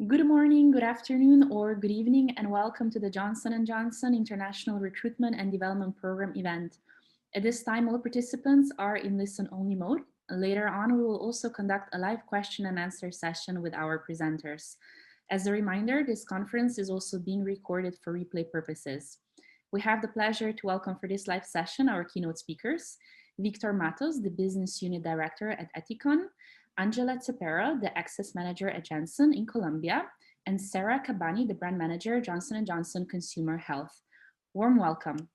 Good morning, good afternoon, or good evening, and welcome to the Johnson & Johnson International Recruitment and Development Program event. At this time, all participants are in listen-only mode. Later on, we will also conduct a live question and answer session with our presenters. As a reminder, this conference is also being recorded for replay purposes. We have the pleasure to welcome for this live session our keynote speakers, Victor Matos, the Business Unit Director at Ethicon, Angela Cepera, the Access Manager at Janssen in Colombia, and Sarah Kabani, the Brand Manager, Johnson & Johnson Consumer Health. Warm welcome.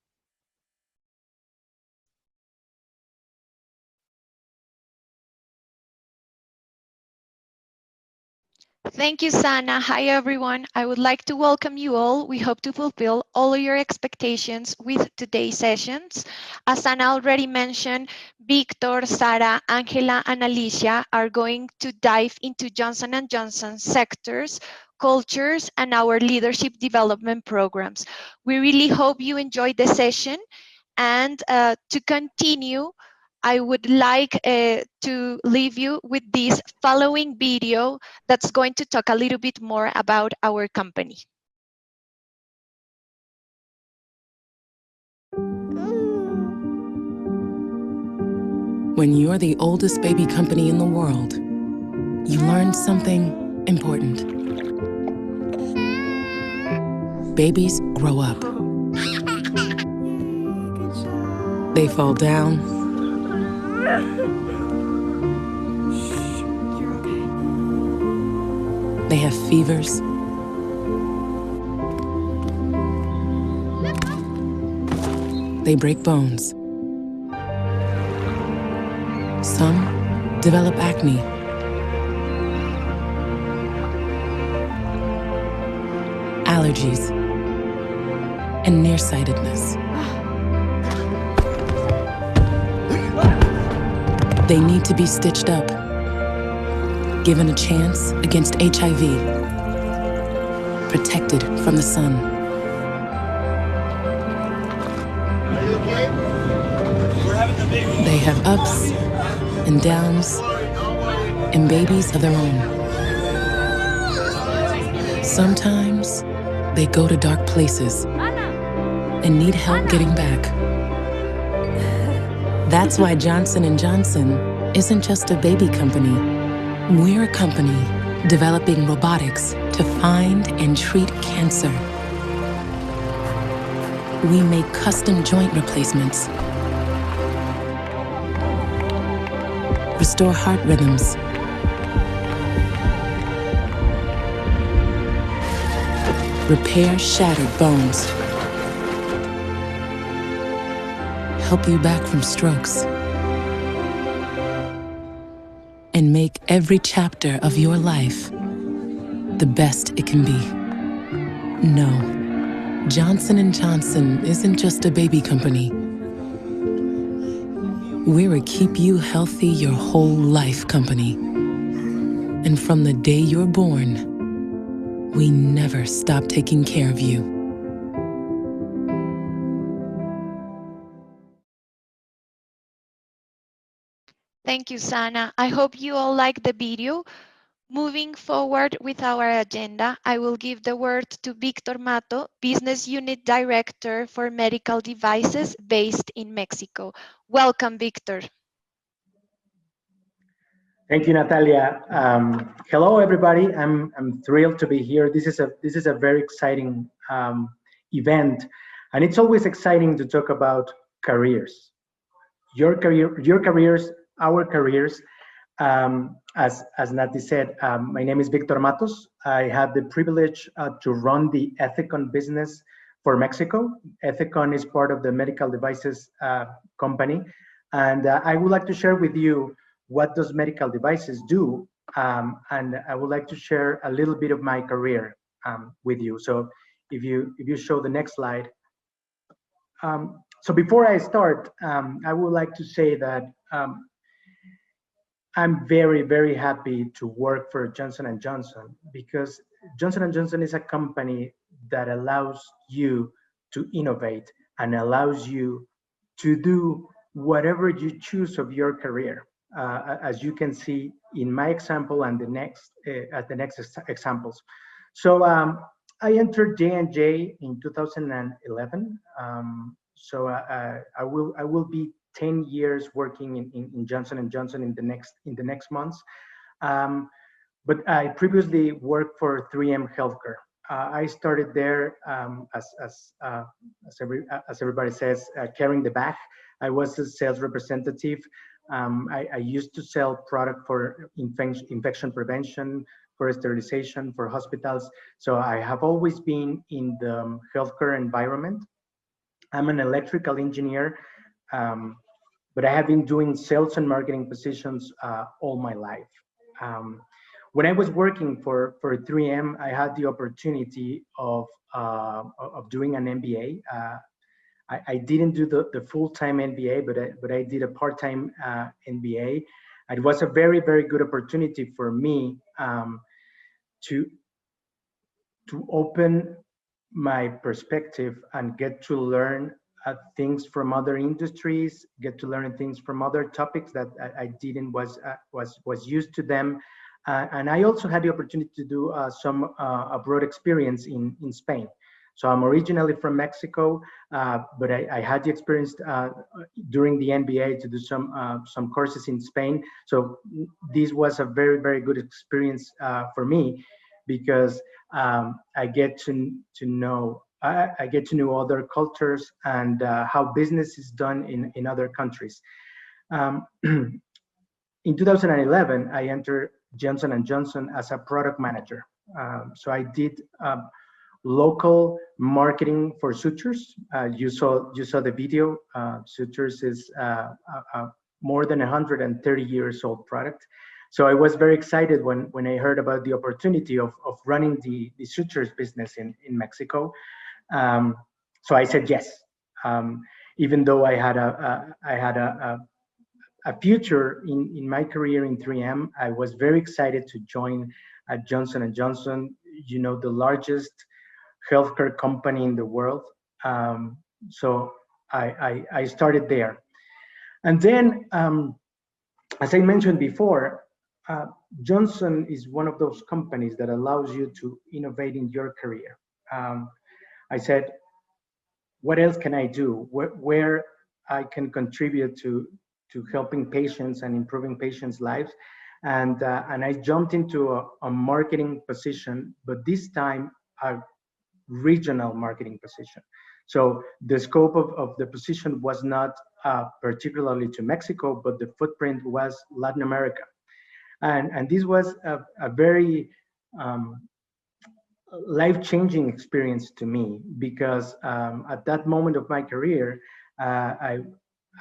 Thank you, Sana. Hi, everyone. I would like to welcome you all. We hope to fulfill all of your expectations with today's sessions. As Sana already mentioned, Victor, Sara, Angela, and Alicia are going to dive into Johnson & Johnson sectors, cultures, and our leadership development programs. We really hope you enjoyed the session. And to continue, I would like to leave you with this following video that's going to talk a little bit more about our company. When you're the oldest baby company in the world, you learn something important. Babies grow up. They fall down. They have fevers. They break bones. Some develop acne. Allergies and nearsightedness. They need to be stitched up, given a chance against HIV, protected from the sun. Are you okay? We're having the baby. They have ups and downs and babies of their own. Sometimes they go to dark places and need help getting back. That's why Johnson & Johnson isn't just a baby company. We're a company developing robotics to find and treat cancer. We make custom joint replacements, restore heart rhythms, repair shattered bones, help you back from strokes, and make every chapter of your life the best it can be. No, Johnson & Johnson isn't just a baby company. We're a keep you healthy your whole life company. And from the day you're born, we never stop taking care of you. Thank you, Sana. I hope you all like the video. Moving forward with our agenda, I will give the word to Victor Mato, Business Unit Director for Medical Devices based in Mexico. Welcome, Victor. Thank you, Natalia. Hello, everybody. I'm thrilled to be here. This is a very exciting event, and it's always exciting to talk about careers. Your careers, our careers. As Nati said, my name is Victor Matos. I have the privilege to run the Ethicon business for Mexico. Ethicon is part of the medical devices company, and I would like to share with you what does medical devices do, and I would like to share a little bit of my career with you. So if you show the next slide. So before I start, I would like to say that I'm very, very happy to work for Johnson & Johnson, because Johnson & Johnson is a company that allows you to innovate and allows you to do whatever you choose of your career. as you can see in my example and the next at the next examples. So I entered J&J in 2011. So I will be 10 years working in Johnson & Johnson in the next months. But I previously worked for 3M Healthcare. I started there as everybody says, carrying the bag. I was a sales representative. I used to sell product for infection prevention, for sterilization, for hospitals. So I have always been in the healthcare environment. I'm an electrical engineer, but I have been doing sales and marketing positions all my life. When I was working for 3M, I had the opportunity of doing an MBA. I didn't do the full-time MBA, but I did a part-time MBA. It was a very, very good opportunity for me to open my perspective and get to learn things from other industries, get to learn things from other topics that I didn't was used to them. And I also had the opportunity to do some abroad experience in Spain. So I'm originally from Mexico, but I had the experience during the MBA to do some courses in Spain. So this was a very, very good experience for me, because I get to know other cultures and how business is done in other countries. In 2011, I entered Johnson & Johnson as a product manager. So I did local marketing for sutures. You saw the video. Sutures is more than 130 years old product. So I was very excited when I heard about the opportunity of running the sutures business in Mexico. So I said yes, even though I had a future in my career in 3M. I was very excited to join Johnson & Johnson, the largest healthcare company in the world. So I started there. And then, as I mentioned before, Johnson is one of those companies that allows you to innovate in your career. I said, what else can I do? Where I can contribute to helping patients and improving patients' lives. And I jumped into a marketing position, but this time a regional marketing position. So the scope of the position was not particularly to Mexico, but the footprint was Latin America. And this was a very life-changing experience to me, because at that moment of my career, I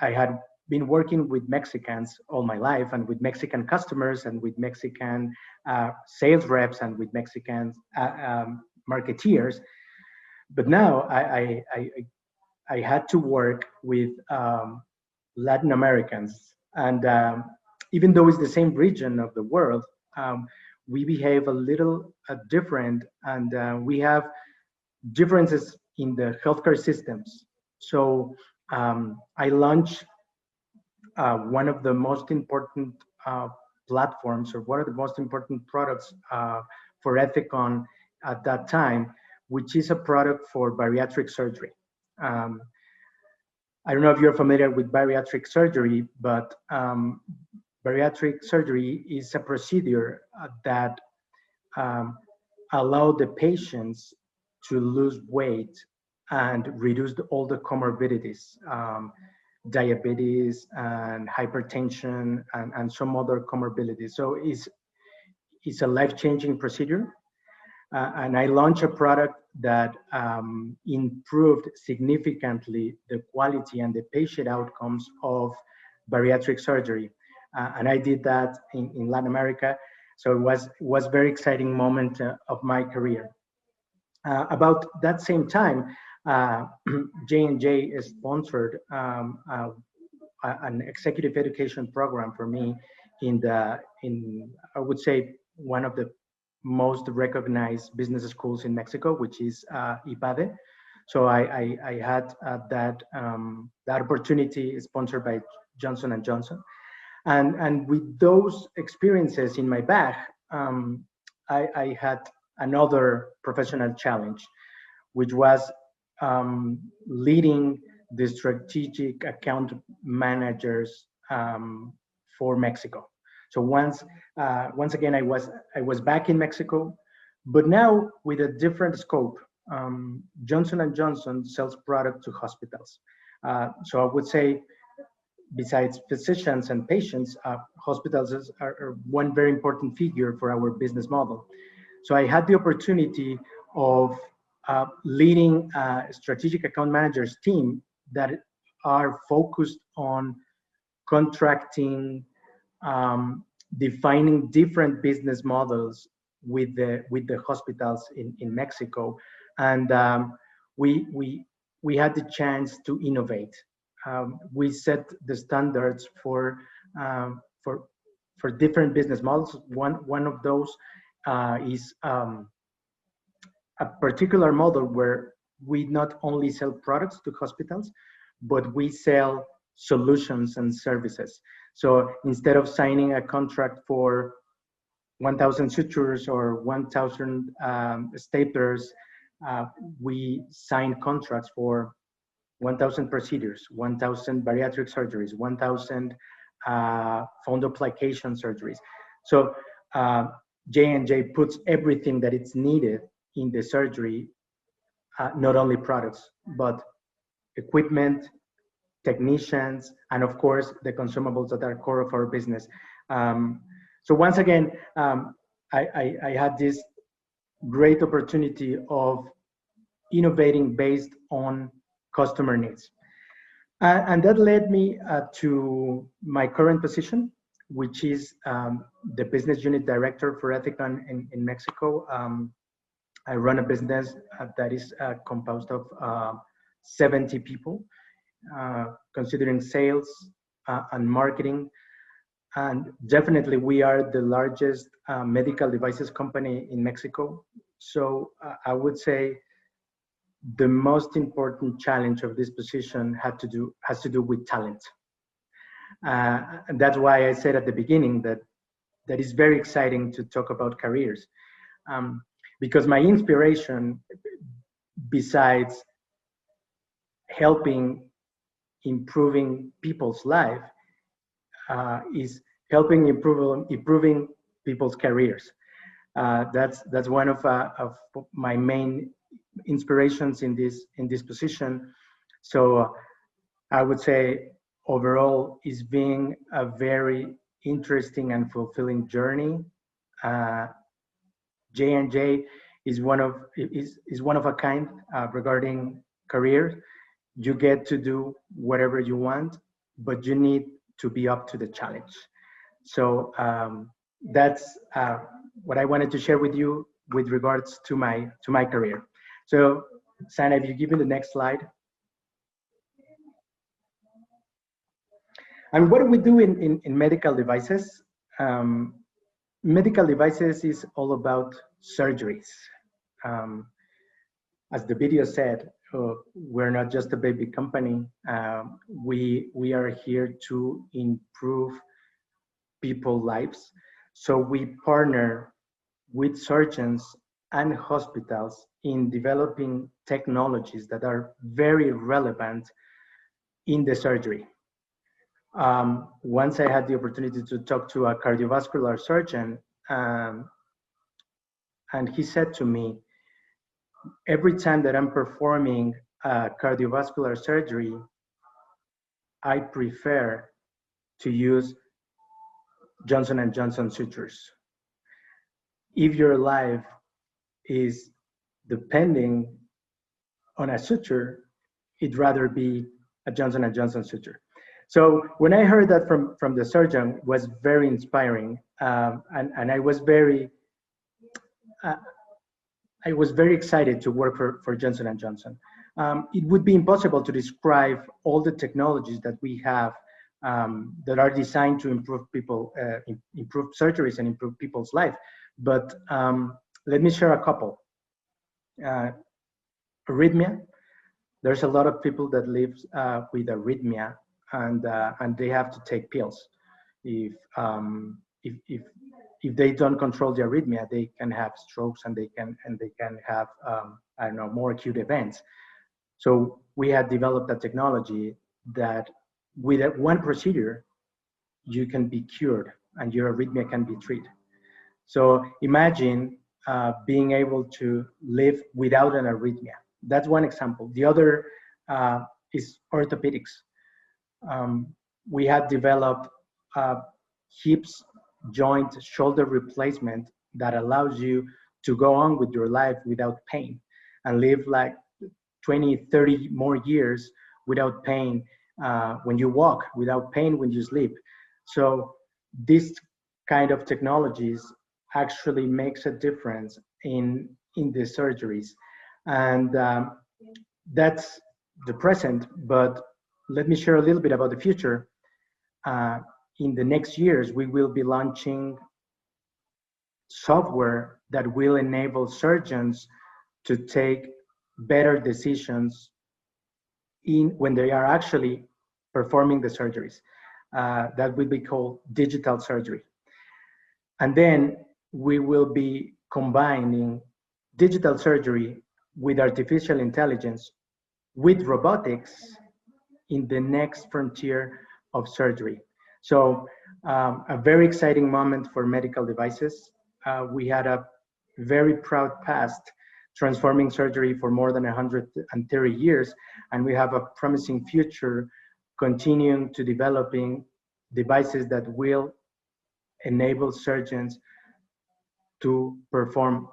had been working with Mexicans all my life, and with Mexican customers, and with Mexican sales reps, and with Mexican marketeers. But now I had to work with Latin Americans, and even though it's the same region of the world, we behave a little different, and we have differences in the healthcare systems. So I launched one of the most important platforms, or one of the most important products for Ethicon at that time, which is a product for bariatric surgery. I don't know if you're familiar with bariatric surgery, but bariatric surgery is a procedure that allow the patients to lose weight and reduce all the comorbidities, diabetes and hypertension and some other comorbidities. So it's a life-changing procedure. And I launched a product that improved significantly the quality and the patient outcomes of bariatric surgery. And I did that in Latin America. So it was a very exciting moment of my career. About that same time, J&J sponsored an executive education program for me in I would say one of the most recognized business schools in Mexico, which is IPADE. So I had that opportunity sponsored by Johnson & Johnson. And with those experiences in my bag, I had another professional challenge, which was leading the strategic account managers for Mexico. So once again, I was back in Mexico, but now with a different scope. Johnson & Johnson sells product to hospitals. So I would say, besides physicians and patients, hospitals are one very important figure for our business model. So I had the opportunity of leading a strategic account managers team that are focused on contracting, defining different business models with the hospitals in Mexico, and we had the chance to innovate. We set the standards for different business models. One of those is a particular model where we not only sell products to hospitals, but we sell solutions and services. So instead of signing a contract for 1,000 sutures or 1,000 staplers, we sign contracts for 1,000 procedures, 1,000 bariatric surgeries, 1,000 fundoplication surgeries. So J&J puts everything that it's needed in the surgery, not only products, but equipment, technicians, and of course, the consumables that are core of our business. So once again, I had this great opportunity of innovating based on customer needs. And that led me to my current position, which is the business unit director for Ethicon in Mexico. I run a business that is composed of 70 people, considering sales and marketing. And definitely we are the largest medical devices company in Mexico. So I would say the most important challenge of this position has to do with talent. And that's why I said at the beginning that is very exciting to talk about careers. Because my inspiration, besides helping improving people's life, is helping improving people's careers. That's one of my main inspirations in this position. So I would say overall is being a very interesting and fulfilling journey. J&J is one of a kind regarding career. You get to do whatever you want, but you need to be up to the challenge. So that's what I wanted to share with you with regards to my career. So Sana, if you give me the next slide. And what do we do in medical devices? Medical devices is all about surgeries. As the video said, we're not just a baby company. We are here to improve people's lives. So we partner with surgeons and hospitals in developing technologies that are very relevant in the surgery. Once I had the opportunity to talk to a cardiovascular surgeon, and he said to me, every time that I'm performing cardiovascular surgery, I prefer to use Johnson & Johnson sutures. If your life is depending on a suture, it'd rather be a Johnson & Johnson suture. So when I heard that from the surgeon, it was very inspiring, and I was very excited to work for Johnson & Johnson. It would be impossible to describe all the technologies that we have that are designed to improve surgeries and improve people's life. But let me share a couple. Arrhythmia. There's a lot of people that live with arrhythmia, and they have to take pills. if if they don't control the arrhythmia, they can have strokes and they can have I don't know, more acute events. So we had developed a technology that with one procedure you can be cured and your arrhythmia can be treated. So imagine being able to live without an arrhythmia. That's one example. The other is orthopedics. We had developed hips, joint, shoulder replacement that allows you to go on with your life without pain and live like 20, 30 more years without pain when you walk, without pain when you sleep. So this kind of technologies actually makes a difference in the surgeries. And that's the present, but let me share a little bit about the future. In the next years, we will be launching software that will enable surgeons to take better decisions when they are actually performing the surgeries. That will be called digital surgery. And then we will be combining digital surgery with artificial intelligence, with robotics in the next frontier of surgery. So a very exciting moment for medical devices. We had a very proud past transforming surgery for more than 130 years, and we have a promising future continuing to developing devices that will enable surgeons to perform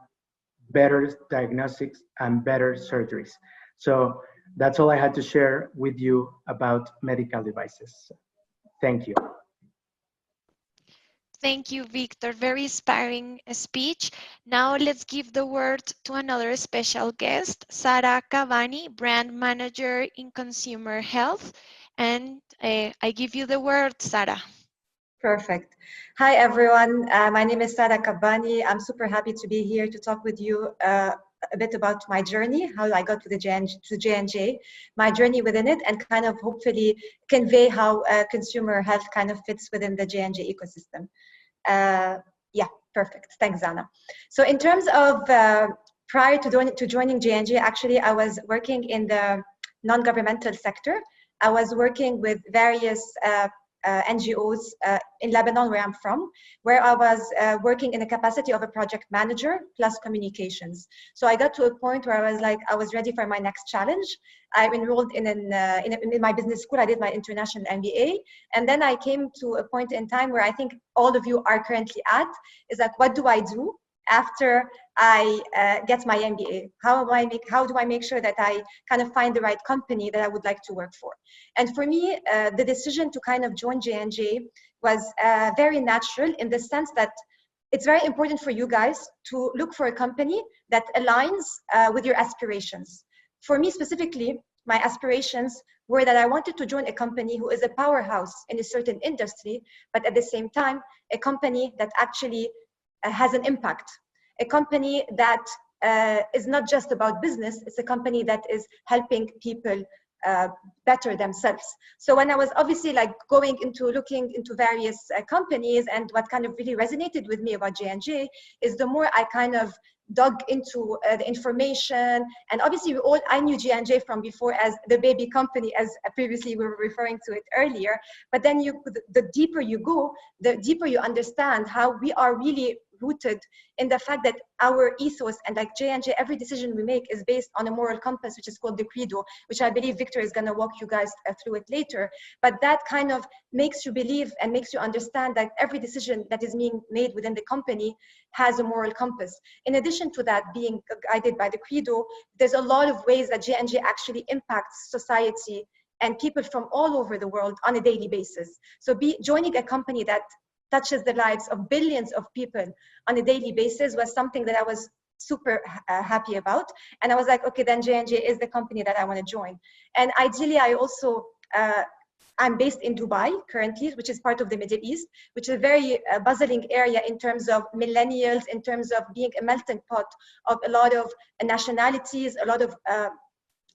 better diagnostics and better surgeries. So that's all I had to share with you about medical devices. Thank you. Thank you, Victor. Very inspiring speech. Now let's give the word to another special guest, Sara Cavani, Brand Manager in Consumer Health. And I give you the word, Sara. Perfect. Hi, everyone. My name is Sara Cavani. I'm super happy to be here to talk with you a bit about my journey, how I got to the J&J, my journey within it, and kind of hopefully convey how consumer health kind of fits within the J&J ecosystem. Yeah, perfect. Thanks, Zana. So in terms of prior to joining J&J, actually, I was working in the non-governmental sector. I was working with various NGOs in Lebanon, where I'm from, where I was working in the capacity of a project manager plus communications. So I got to a point where I was like, I was ready for my next challenge. I enrolled in my business school. I did my international MBA. And then I came to a point in time where I think all of you are currently at, is like, what do I do after I get my MBA? How do I make sure that I kind of find the right company that I would like to work for? And for me, the decision to kind of join J&J was very natural, in the sense that it's very important for you guys to look for a company that aligns with your aspirations. For me specifically, my aspirations were that I wanted to join a company who is a powerhouse in a certain industry, but at the same time, a company that actually has an impact, a company that is not just about business, it's a company that is helping people better themselves. So when I was obviously like looking into various companies, and what kind of really resonated with me about J&J is the more I kind of dug into the information, and obviously I knew J&J from before as the baby company, as previously we were referring to it earlier, but then the deeper you go, the deeper you understand how we are really rooted in the fact that our ethos, and like J&J, every decision we make is based on a moral compass, which is called the Credo, which I believe Victor is going to walk you guys through it later. But that kind of makes you believe and makes you understand that every decision that is being made within the company has a moral compass. In addition to that, being guided by the Credo, there's a lot of ways that J&J actually impacts society and people from all over the world on a daily basis. So joining a company that touches the lives of billions of people on a daily basis was something that I was super happy about. And I was like, okay, then J&J is the company that I want to join. And ideally, I also, I'm based in Dubai currently, which is part of the Middle East, which is a very bustling area in terms of millennials, in terms of being a melting pot of a lot of nationalities, a lot of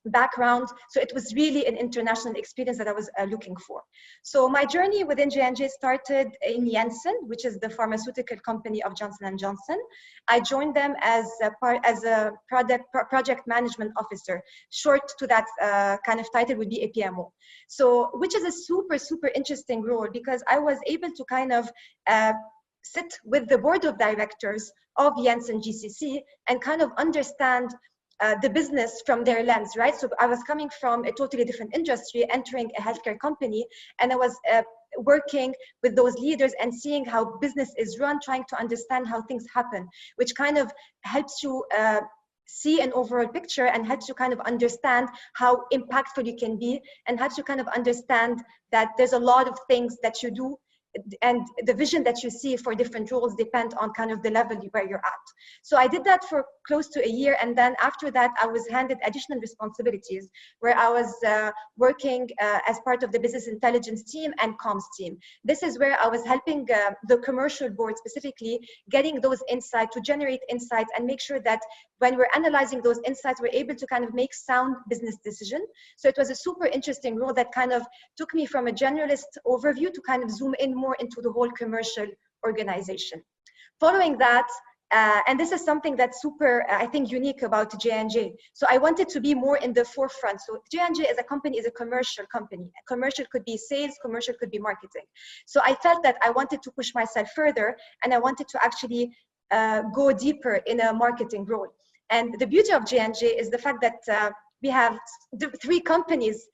background. So it was really an international experience that I was looking for. So my journey within J&J started in Janssen, which is the pharmaceutical company of Johnson & Johnson. I joined them as a project management officer. Short to that kind of title would be a PMO. So, which is a super, super interesting role, because I was able to kind of sit with the board of directors of Janssen GCC and kind of understand the business from their lens, right? So I was coming from a totally different industry, entering a healthcare company, and I was working with those leaders and seeing how business is run, trying to understand how things happen, which kind of helps you see an overall picture and helps you kind of understand how impactful you can be, and helps you kind of understand that there's a lot of things that you do, and the vision that you see for different roles depend on kind of the level where you're at. So I did that for close to a year, and then after that I was handed additional responsibilities where I was working as part of the business intelligence team and comms team. This is where I was helping the commercial board specifically getting those insights, to generate insights and make sure that when we're analyzing those insights, we're able to kind of make sound business decision. So it was a super interesting role that kind of took me from a generalist overview to kind of zoom in more into the whole commercial organization. Following that, and this is something that's super, I think, unique about J&J. So I wanted to be more in the forefront. So J&J as a company is a commercial company. Commercial could be sales, commercial could be marketing. So I felt that I wanted to push myself further, and I wanted to actually go deeper in a marketing role. And the beauty of J&J is the fact that we have 3 companies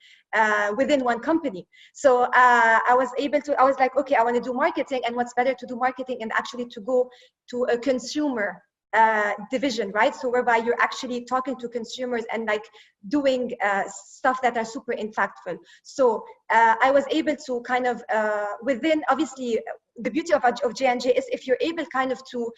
within one company. So I was like, okay, I want to do marketing, and what's better to do marketing and actually to go to a consumer division, right? So whereby you're actually talking to consumers and like doing stuff that are super impactful. So I was able to kind of within, obviously, the beauty of J&J is if you're able kind of to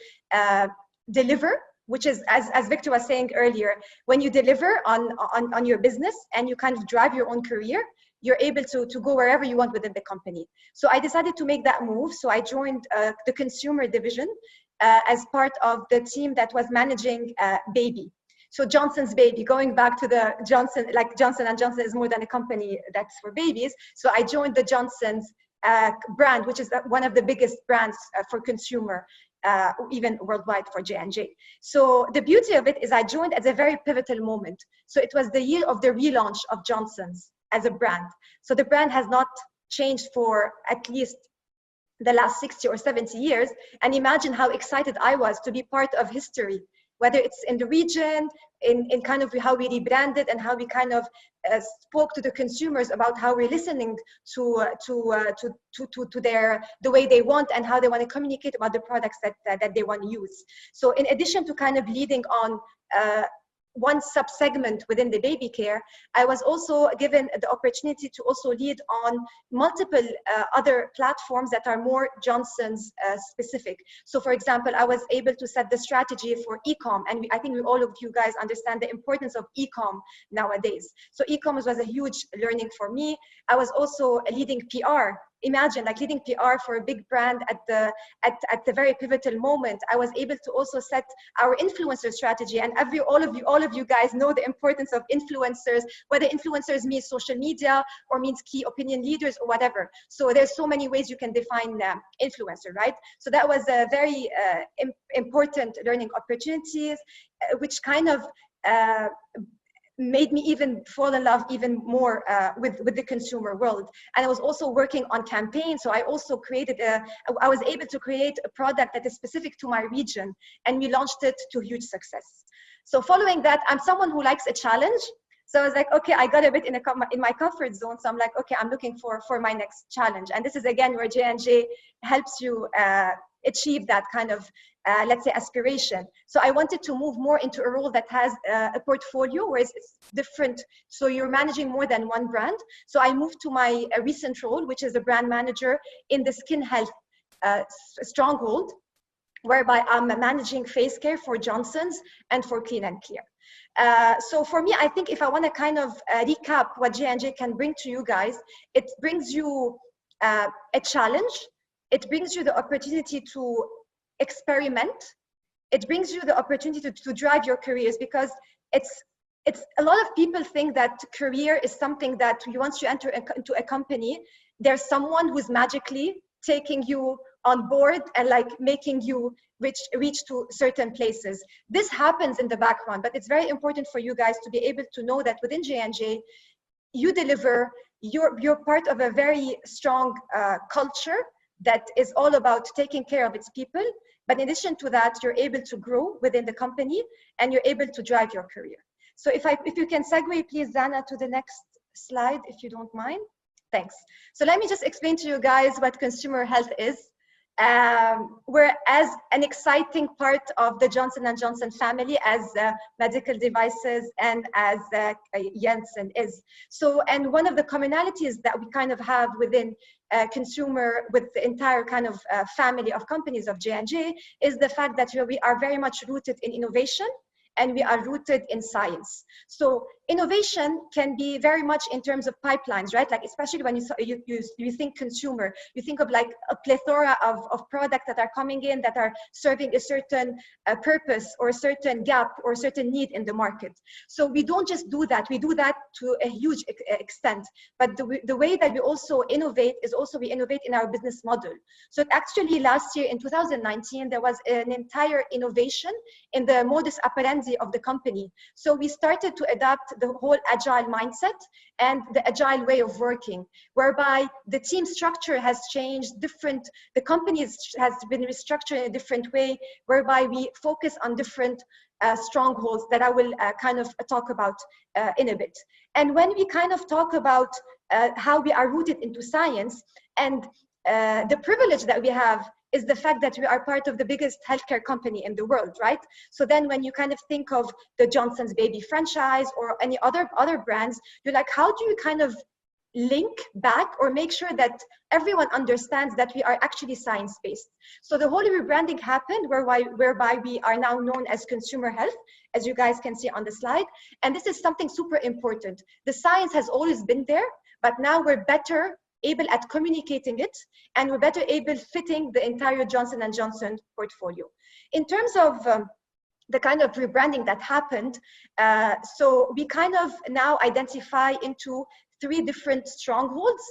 deliver, which is, as Victor was saying earlier, when you deliver on your business and you kind of drive your own career, you're able to go wherever you want within the company. So I decided to make that move. So I joined the consumer division as part of the team that was managing Baby. So Johnson's Baby, going back to the Johnson, like Johnson & Johnson is more than a company that's for babies. So I joined the Johnson's brand, which is one of the biggest brands for consumer, even worldwide for J&J. So the beauty of it is I joined at a very pivotal moment. So it was the year of the relaunch of Johnson's as a brand. So the brand has not changed for at least the last 60 or 70 years. And imagine how excited I was to be part of history, whether it's in the region, in kind of how we rebranded and how we kind of spoke to the consumers about how we're listening to the way they want and how they want to communicate about the products that they want to use. So in addition to kind of leading on one sub-segment within the baby care, I was also given the opportunity to also lead on multiple other platforms that are more Johnson's specific. So for example, I was able to set the strategy for e-com, and I think all of you guys understand the importance of e-com nowadays. So e-commerce was a huge learning for me. I was also leading PR. Imagine like leading PR for a big brand at the very pivotal moment. I was able to also set our influencer strategy, and all of you guys know the importance of influencers, whether influencers means social media or means key opinion leaders or whatever. So there's so many ways you can define influencer, right? So that was a very important learning opportunities, which kind of made me even fall in love even more with the consumer world. And I was also working on campaigns. So I also I was able to create a product that is specific to my region, and we launched it to huge success. So following that, I'm someone who likes a challenge. So I was like, okay, I got a bit in my comfort zone. So I'm like, okay, I'm looking for my next challenge. And this is again where J&J helps you achieve that kind of let's say aspiration. So I wanted to move more into a role that has a portfolio where it's different. So you're managing more than one brand. So I moved to my recent role, which is a brand manager in the skin health stronghold, whereby I'm managing face care for Johnson's and for Clean and Clear. So for me, I think if I want to kind of recap what J&J can bring to you guys, it brings you a challenge. It brings you the opportunity to experiment. It brings you the opportunity to drive your careers, because it's it's a lot of people think that career is something that once you enter into a company, there's someone who's magically taking you on board and like making you reach to certain places. This happens in the background, but it's very important for you guys to be able to know that within J&J, you deliver, you're part of a very strong culture that is all about taking care of its people. But in addition to that, you're able to grow within the company and you're able to drive your career. So if you can segue, please, Zana, to the next slide, if you don't mind. Thanks. So let me just explain to you guys what consumer health is. We're as an exciting part of the Johnson & Johnson family as medical devices and as Janssen is. So, and one of the commonalities that we kind of have within consumer, with the entire kind of family of companies of J&J, is the fact that we are very much rooted in innovation and we are rooted in science. So innovation can be very much in terms of pipelines, right? Like especially when you think consumer, you think of like a plethora of products that are coming in that are serving a certain purpose or a certain gap or a certain need in the market. So we don't just do that, we do that to a huge extent. But the way that we also innovate is also we innovate in our business model. So actually last year in 2019, there was an entire innovation in the modus operandi of the company. So we started to adopt the whole agile mindset and the agile way of working, whereby the team structure has changed, the company has been restructured in a different way, whereby we focus on different strongholds that I will kind of talk about in a bit. And when we kind of talk about how we are rooted into science, and the privilege that we have is the fact that we are part of the biggest healthcare company in the world, right? So then when you kind of think of the Johnson's Baby franchise or any other brands, you're like, how do you kind of link back or make sure that everyone understands that we are actually science-based? So the whole rebranding happened whereby we are now known as consumer health, as you guys can see on the slide. And this is something super important. The science has always been there, but now we're better able at communicating it, and we're better able fitting the entire Johnson & Johnson portfolio. In terms of the kind of rebranding that happened, so we kind of now identify into 3 different strongholds.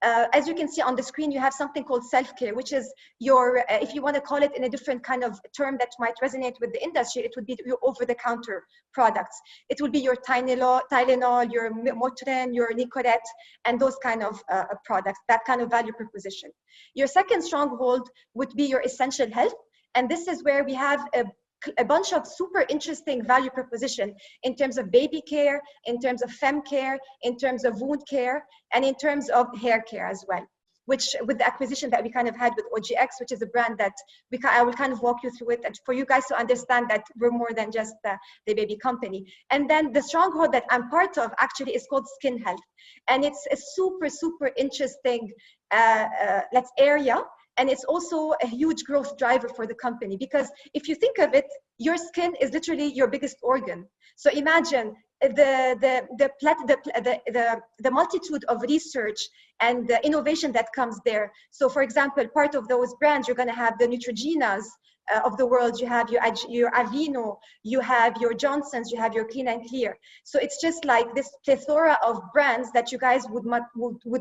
As you can see on the screen, you have something called self-care, which is your, if you want to call it in a different kind of term that might resonate with the industry, it would be your over-the-counter products. It would be your Tylenol, your Motrin, your Nicorette, and those kind of products, that kind of value proposition. Your second stronghold would be your essential health. And this is where we have a bunch of super interesting value proposition in terms of baby care, in terms of fem care, in terms of wound care, and in terms of hair care as well, which with the acquisition that we kind of had with OGX, which is a brand that I will kind of walk you through it and for you guys to understand that we're more than just the baby company. And then the stronghold that I'm part of actually is called skin health. And it's a super, super interesting area. And it's also a huge growth driver for the company, because if you think of it, your skin is literally your biggest organ. So imagine the multitude of research and the innovation that comes there. So for example, part of those brands, you're going to have the Neutrogenas of the world, you have your Aveeno, you have your Johnson's, you have your Clean and Clear. So it's just like this plethora of brands that you guys would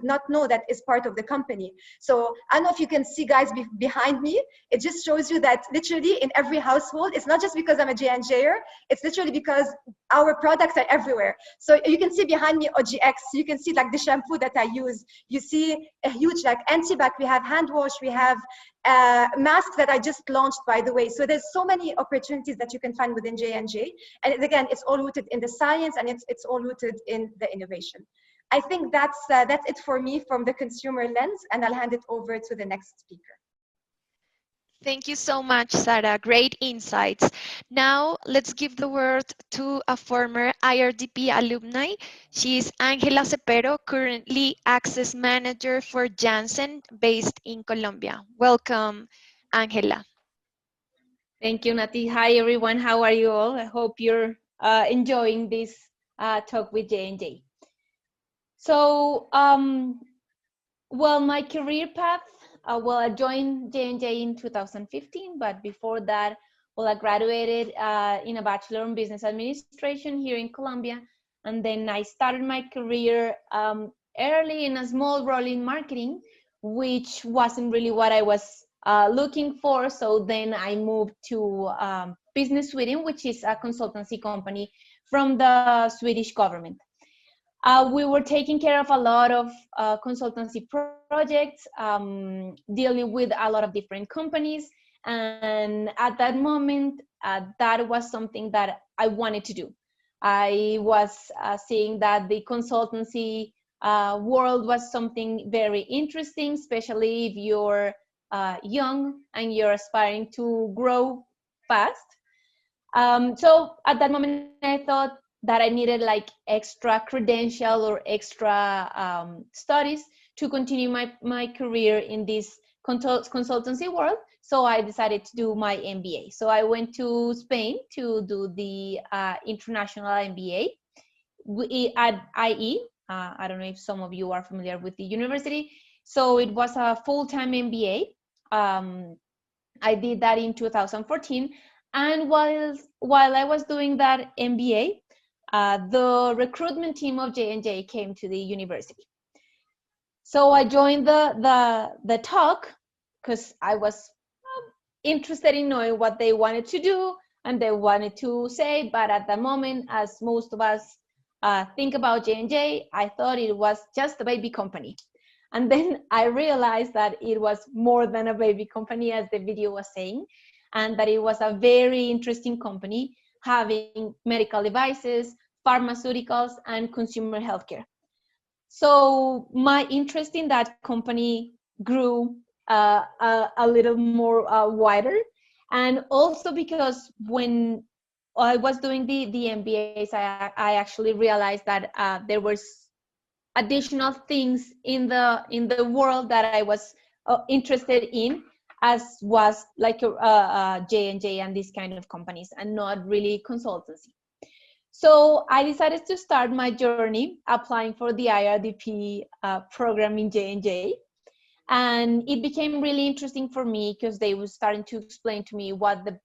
not know that is part of the company. So I don't know if you can see guys behind me, it just shows you that literally in every household, it's not just because I'm a J&J-er, it's literally because our products are everywhere. So you can see behind me OGX, you can see like the shampoo that I use, you see a huge like antibac, we have hand wash, we have masks that I just launched, by the way. So there's so many opportunities that you can find within J&J. And again, it's all rooted in the science and it's all rooted in the innovation. I think that's it for me from the consumer lens, and I'll hand it over to the next speaker. Thank you so much, Sarah. Great insights. Now, let's give the word to a former IRDP alumni. She's Angela Cepero, currently Access Manager for Janssen, based in Colombia. Welcome, Angela. Thank you, Nati. Hi, everyone. How are you all? I hope you're enjoying this talk with J&J. So, well, my career path, well, I joined J&J in 2015, but before that, Well, I graduated in a Bachelor in Business Administration here in Colombia. And then I started my career early in a small role in marketing, which wasn't really what I was looking for. So then I moved to Business Sweden, which is a consultancy company from the Swedish government. We were taking care of a lot of consultancy projects, dealing with a lot of different companies. And at that moment, that was something that I wanted to do. I was seeing that the consultancy world was something very interesting, especially if you're young and you're aspiring to grow fast. So at that moment, I thought that I needed like extra credential or extra studies to continue my career in this consultancy world. So I decided to do my MBA. So I went to Spain to do the international MBA at IE. I don't know if some of you are familiar with the university. So it was a full-time MBA. I did that in 2014. And while I was doing that MBA, the recruitment team of J&J came to the university. So I joined the talk because I was interested in knowing what they wanted to do and they wanted to say. But at the moment, as most of us think about J&J, I thought it was just a baby company. And then I realized that it was more than a baby company, as the video was saying, and that it was a very interesting company having medical devices, pharmaceuticals, and consumer healthcare. So my interest in that company grew a little more wider. And also because when I was doing the MBAs, I actually realized that there was additional things in the world that I was interested in, as was like J&J and these kind of companies, and not really consultancy. So I decided to start my journey applying for the IRDP program in J&J. And it became really interesting for me because they were starting to explain to me what the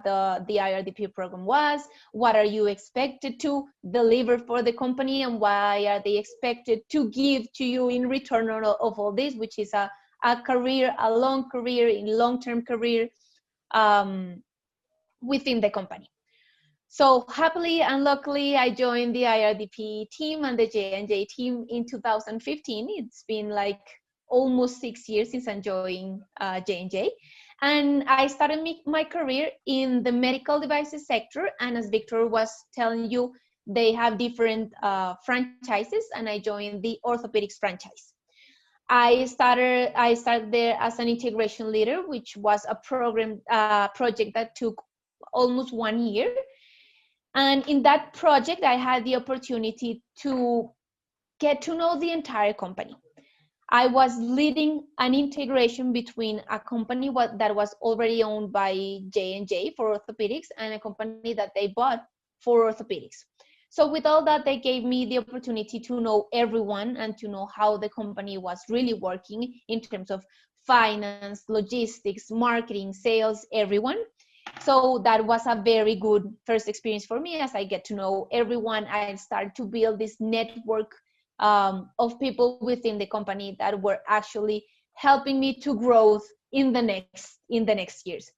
IRDP program was, what are you expected to deliver for the company, and why are they expected to give to you in return of all this, which is a career, a long-term career within the company. So happily and luckily, I joined the IRDP team and the J&J team in 2015. It's been like almost 6 years since I joined J&J. And I started my career in the medical devices sector. And as Victor was telling you, they have different franchises, and I joined the orthopedics franchise. I started there as an integration leader, which was a project that took almost 1 year. And in that project, I had the opportunity to get to know the entire company. I was leading an integration between a company that was already owned by J&J for orthopedics and a company that they bought for orthopedics. So with all that, they gave me the opportunity to know everyone and to know how the company was really working in terms of finance, logistics, marketing, sales, everyone. So that was a very good first experience for me. As I get to know everyone, I started to build this network of people within the company that were actually helping me to grow in the next years.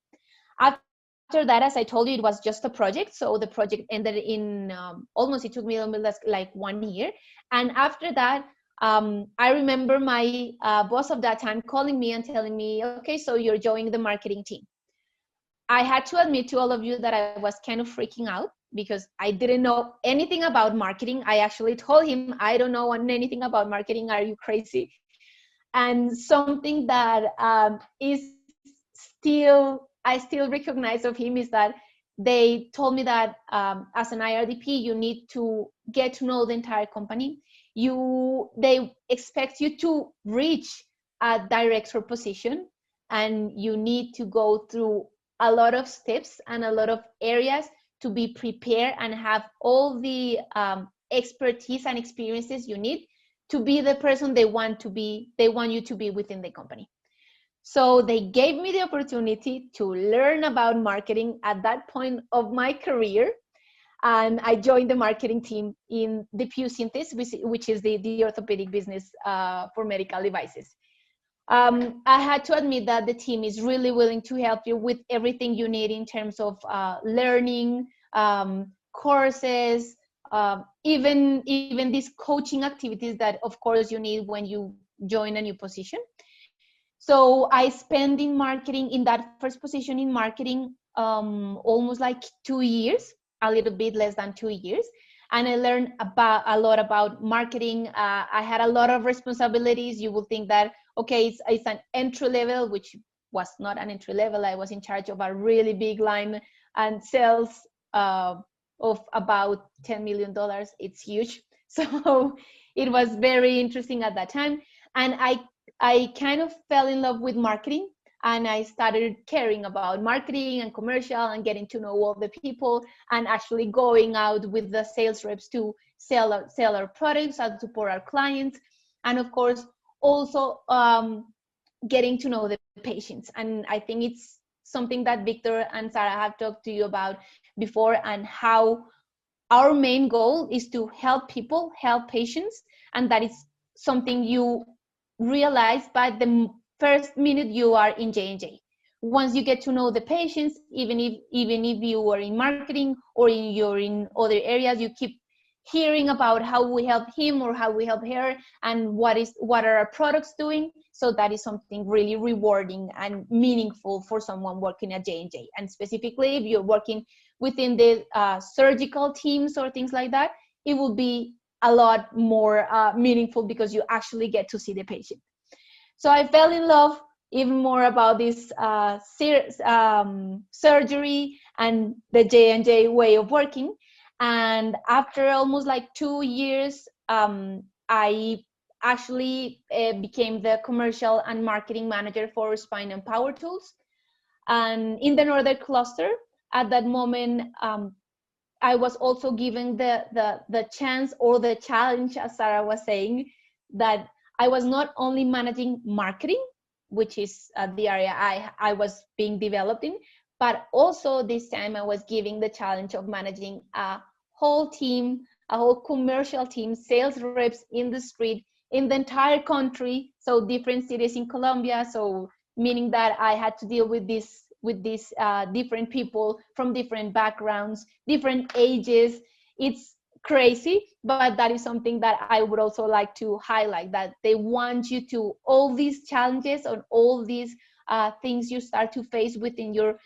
After that, as I told you, it was just a project. So the project ended in almost, it took me like 1 year. And after that, I remember my boss of that time calling me and telling me, okay, so you're joining the marketing team. I had to admit to all of you that I was kind of freaking out because I didn't know anything about marketing. I actually told him, I don't know anything about marketing. Are you crazy? And something that I still recognize of him is that they told me that as an IRDP, you need to get to know the entire company. They expect you to reach a director position, and you need to go through a lot of steps and a lot of areas to be prepared and have all the expertise and experiences you need to be the person they want you to be within the company. So they gave me the opportunity to learn about marketing at that point of my career. And I joined the marketing team in the Pew Synthes, which is the orthopedic business for medical devices. I had to admit that the team is really willing to help you with everything you need in terms of learning, courses, even these coaching activities that, of course, you need when you join a new position. So I spent in marketing, in that first position in marketing, almost like 2 years, a little bit less than 2 years. And I learned a lot about marketing. I had a lot of responsibilities. You would think that, okay, it's an entry level, which was not an entry level. I was in charge of a really big line and sales of about $10 million. It's huge. So it was very interesting at that time. And I kind of fell in love with marketing, and I started caring about marketing and commercial and getting to know all the people and actually going out with the sales reps to sell our products and support our clients. And of course, also getting to know the patients. And I think it's something that Victor and Sarah have talked to you about before, and how our main goal is to help people, help patients, and that is something you realize by the first minute you are in J&J. Once you get to know the patients, even if you are in marketing or you're in other areas, you keep hearing about how we help him or how we help her, and what are our products doing. So that is something really rewarding and meaningful for someone working at J&J. And specifically, if you're working within the surgical teams or things like that, it will be a lot more meaningful because you actually get to see the patient. So I fell in love even more about this surgery and the J&J way of working. And after almost like 2 years, I actually became the commercial and marketing manager for Spine and Power Tools. And in the Northern Cluster, at that moment, I was also given the chance or the challenge, as Sarah was saying, that I was not only managing marketing, which is the area I was being developed in, but also this time I was giving the challenge of managing a whole team, a whole commercial team, sales reps in the street, in the entire country, so different cities in Colombia. So meaning that I had to deal with these different people from different backgrounds, different ages. It's crazy, but that is something that I would also like to highlight, that they want you to, all these challenges and all these things you start to face within your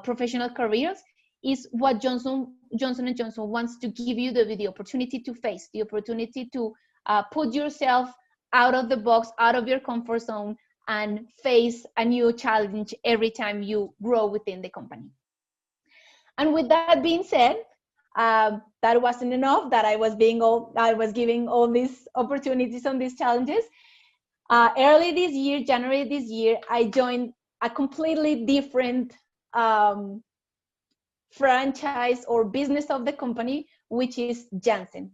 professional careers is what Johnson & Johnson wants to give you the opportunity to face, the opportunity to put yourself out of the box, out of your comfort zone, and face a new challenge every time you grow within the company. And with that being said, that wasn't enough, that I was giving all these opportunities and these challenges. Early this year, January this year, I joined a completely different franchise or business of the company, which is Janssen.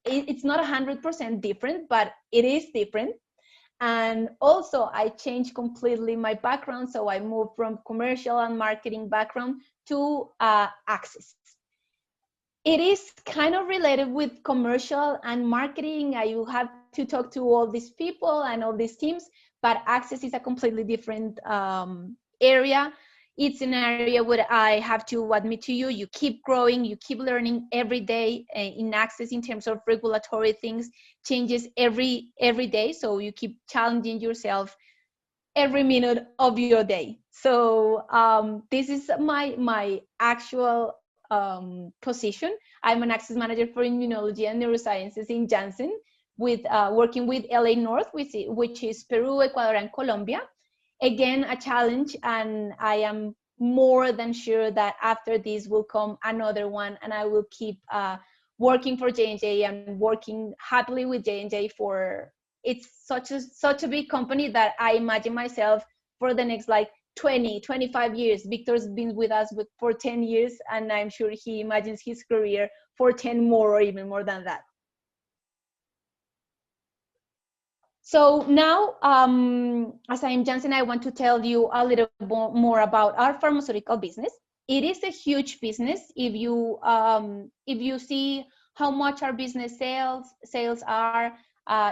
It's not 100% different, but it is different. And also I changed completely my background. So I moved from commercial and marketing background to access. It is kind of related with commercial and marketing. You have to talk to all these people and all these teams, but access is a completely different area. It's an area where I have to admit to you, you keep growing, you keep learning every day in access in terms of regulatory things, changes every day. So you keep challenging yourself every minute of your day. So this is my actual position. I'm an access manager for immunology and neurosciences in Janssen, with working with LA North, which is Peru, Ecuador, and Colombia. Again, a challenge, and I am more than sure that after this will come another one, and I will keep working for J&J and working happily with J&J for, it's such a big company that I imagine myself for the next like 20-25 years. Victor's been with us for 10 years, and I'm sure he imagines his career for 10 more or even more than that. So now, as I am Janssen, I want to tell you a little more about our pharmaceutical business. It is a huge business. If you see how much our business sales are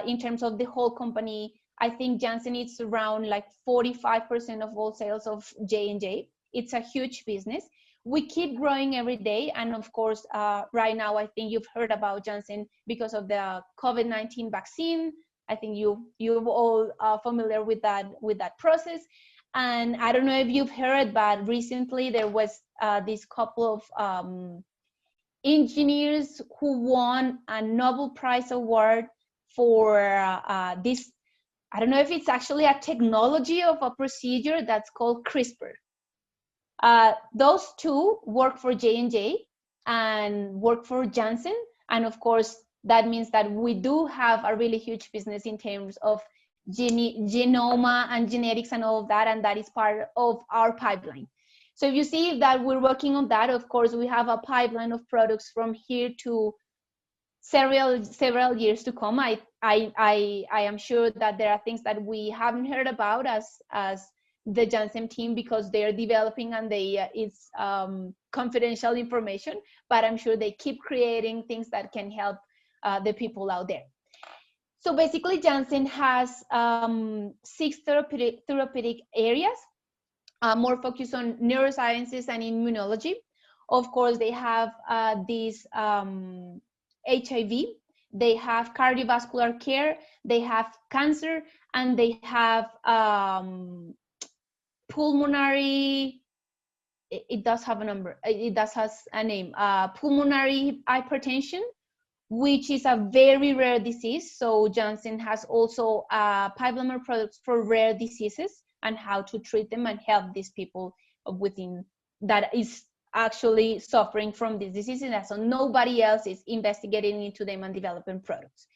in terms of the whole company, I think Janssen is around like 45% of all sales of J&J. It's a huge business. We keep growing every day, and of course, right now I think you've heard about Janssen because of the COVID-19 vaccine. I think you're all familiar with that process. And I don't know if you've heard, but recently there was this couple of engineers who won a Nobel Prize award for this. I don't know if it's actually a technology of a procedure that's called CRISPR. Those two work for J&J and work for Janssen, and of course that means that we do have a really huge business in terms of genoma and genetics and all of that, and that is part of our pipeline. So if you see that we're working on that, of course we have a pipeline of products from here to several years to come. I am sure that there are things that we haven't heard about as the Janssen team because they're developing and it's confidential information, but I'm sure they keep creating things that can help the people out there. So basically Janssen has 6 therapeutic areas, more focused on neurosciences and immunology. Of course, they have this HIV, they have cardiovascular care, they have cancer, and they have pulmonary, it does have a number, it does has a name, pulmonary hypertension, which is a very rare disease. So Janssen has also pipeline products for rare diseases and how to treat them and help these people within that is actually suffering from these diseases. So nobody else is investigating into them and developing products.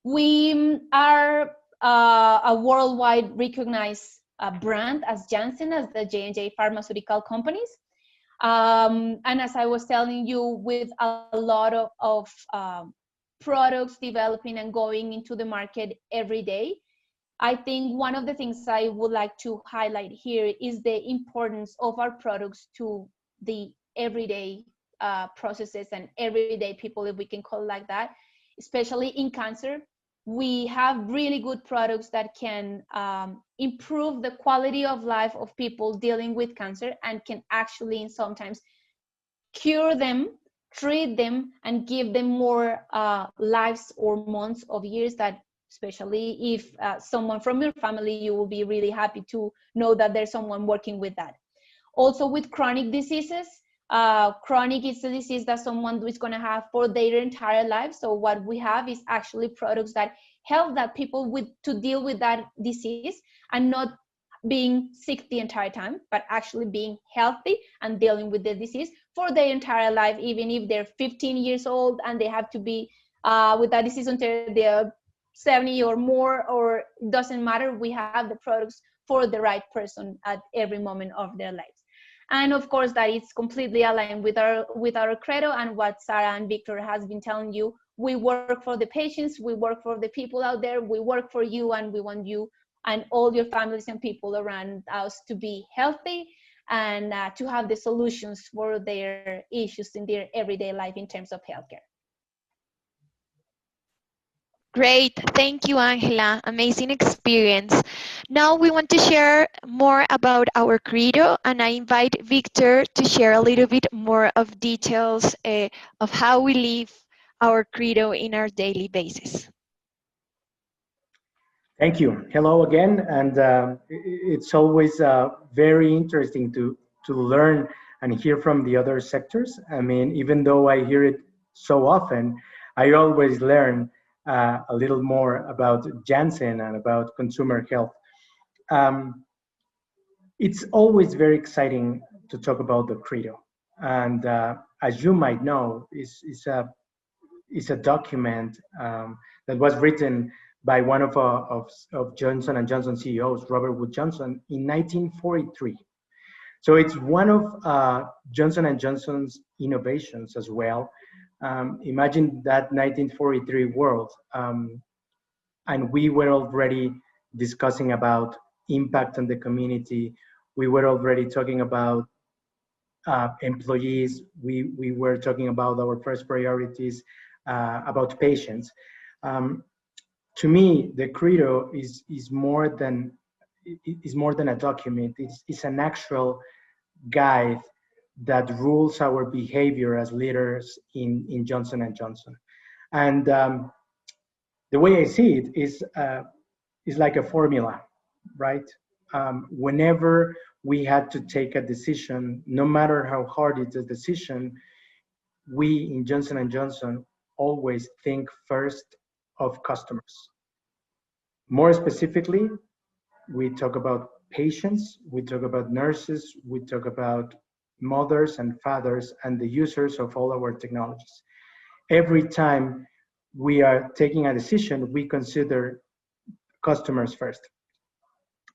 We are a worldwide recognized brand as Janssen, as the J&J pharmaceutical companies. And as I was telling you, with a lot of products developing and going into the market every day, I think one of the things I would like to highlight here is the importance of our products to the everyday processes and everyday people, if we can call it like that, especially in cancer. We have really good products that can improve the quality of life of people dealing with cancer and can actually sometimes cure them, treat them, and give them more lives or months of years that, especially if someone from your family, you will be really happy to know that there's someone working with that. Also with chronic diseases, chronic is a disease that someone is going to have for their entire life. So what we have is actually products that help that people to deal with that disease and not being sick the entire time, but actually being healthy and dealing with the disease for their entire life, even if they're 15 years old and they have to be with that disease until they're 70 or more, or it doesn't matter. We have the products for the right person at every moment of their lives. And of course, that is completely aligned with our credo and what Sarah and Victor has been telling you. We work for the patients, we work for the people out there, we work for you, and we want you and all your families and people around us to be healthy and to have the solutions for their issues in their everyday life in terms of healthcare. Great, thank you, Angela. Amazing experience. Now we want to share more about our credo, and I invite Victor to share a little bit more of details of how we live our credo in our daily basis. Thank you. Hello again, and it's always very interesting to learn and hear from the other sectors. I mean, even though I hear it so often, I always learn a little more about Janssen and about consumer health. It's always very exciting to talk about the credo, and as you might know, it's a document that was written by one of Johnson & Johnson CEOs, Robert Wood Johnson, in 1943. So it's one of Johnson & Johnson's innovations as well. Imagine that 1943 world. and we were already discussing about impact on the community. We were already talking about employees. We were talking about our first priorities, about patients. To me, the credo is more than a document. It's an actual guide that rules our behavior as leaders in Johnson & Johnson. And the way I see it is like a formula, right? Whenever we had to take a decision, no matter how hard it's a decision, we in Johnson & Johnson always think first of customers. More specifically, we talk about patients, we talk about nurses, we talk about mothers and fathers and the users of all our technologies. Every time we are taking a decision, we consider customers first.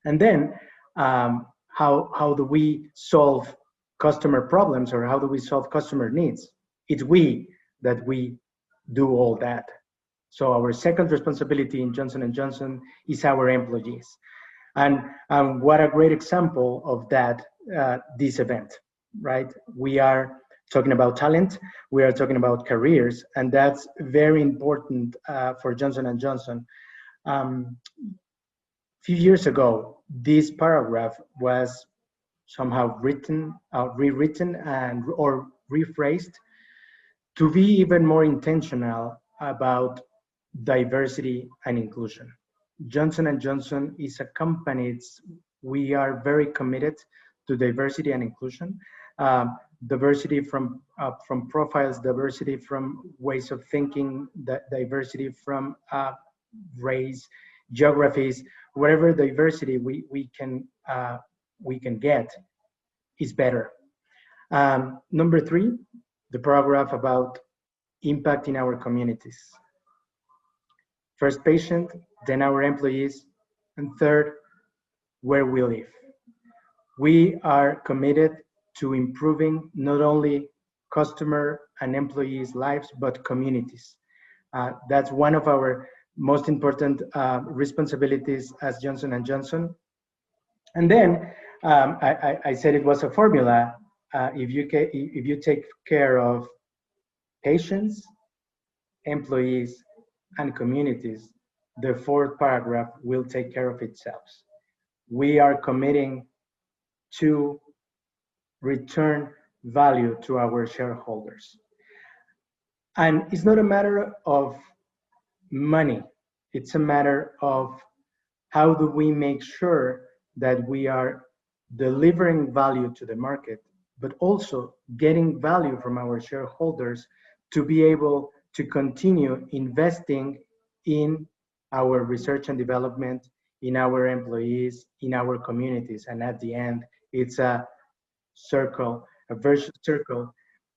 And then how do we solve customer problems, or how do we solve customer needs? It's we that we do all that. So our second responsibility in Johnson & Johnson is our employees. And what a great example of that, this event, right? We are talking about talent, we are talking about careers, and that's very important for Johnson & Johnson. A few years ago, this paragraph was somehow rewritten or rephrased to be even more intentional about diversity and inclusion. Johnson & Johnson is a company, we are very committed to diversity and inclusion. Diversity from profiles, diversity from ways of thinking, diversity from race, geographies, whatever diversity we can get is better. Number 3, the paragraph about impact in our communities. First patient, then our employees, and third, where we live. We are committed to improving not only customer and employees' lives, but communities. That's one of our most important responsibilities as Johnson & Johnson. And then I said it was a formula. If you take care of patients, employees, and communities, the 4th paragraph will take care of itself. We are committing to return value to our shareholders. And it's not a matter of money. It's a matter of how do we make sure that we are delivering value to the market, but also getting value from our shareholders to be able to continue investing in our research and development, in our employees, in our communities. And at the end, it's a circle, a vicious circle,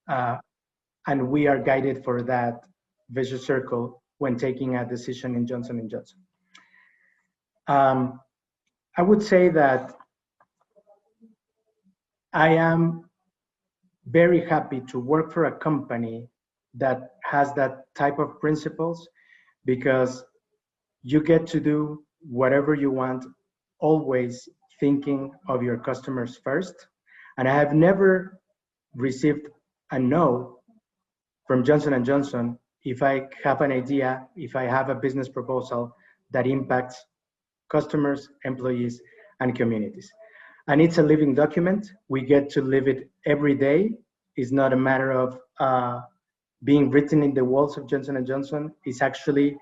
and we are guided for that vicious circle when taking a decision in Johnson & Johnson. I would say that I am very happy to work for a company that has that type of principles, because you get to do whatever you want, always thinking of your customers first. And I have never received a no from Johnson & Johnson if I have an idea, if I have a business proposal that impacts customers, employees, and communities. And it's a living document. We get to live it every day. It's not a matter of being written in the walls of Johnson & Johnson. It's actually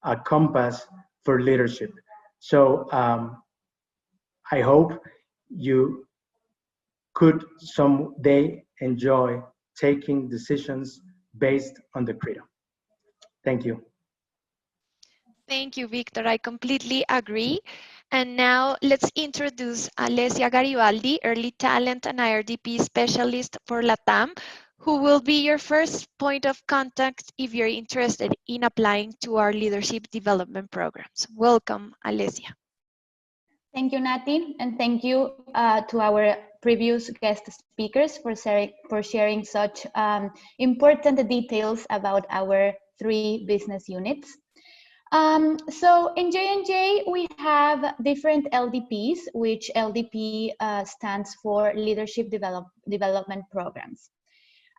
a compass for leadership. So I hope you could someday enjoy taking decisions based on the credo. Thank you. Thank you, Victor. I completely agree. And now let's introduce Alessia Garibaldi, Early Talent and IRDP Specialist for LATAM, who will be your first point of contact if you're interested in applying to our leadership development programs. Welcome, Alessia. Thank you, Nati, and thank you to our previous guest speakers for sharing such important details about our 3 business units. So in J&J, we have different LDPs, which LDP stands for Leadership Development Programs.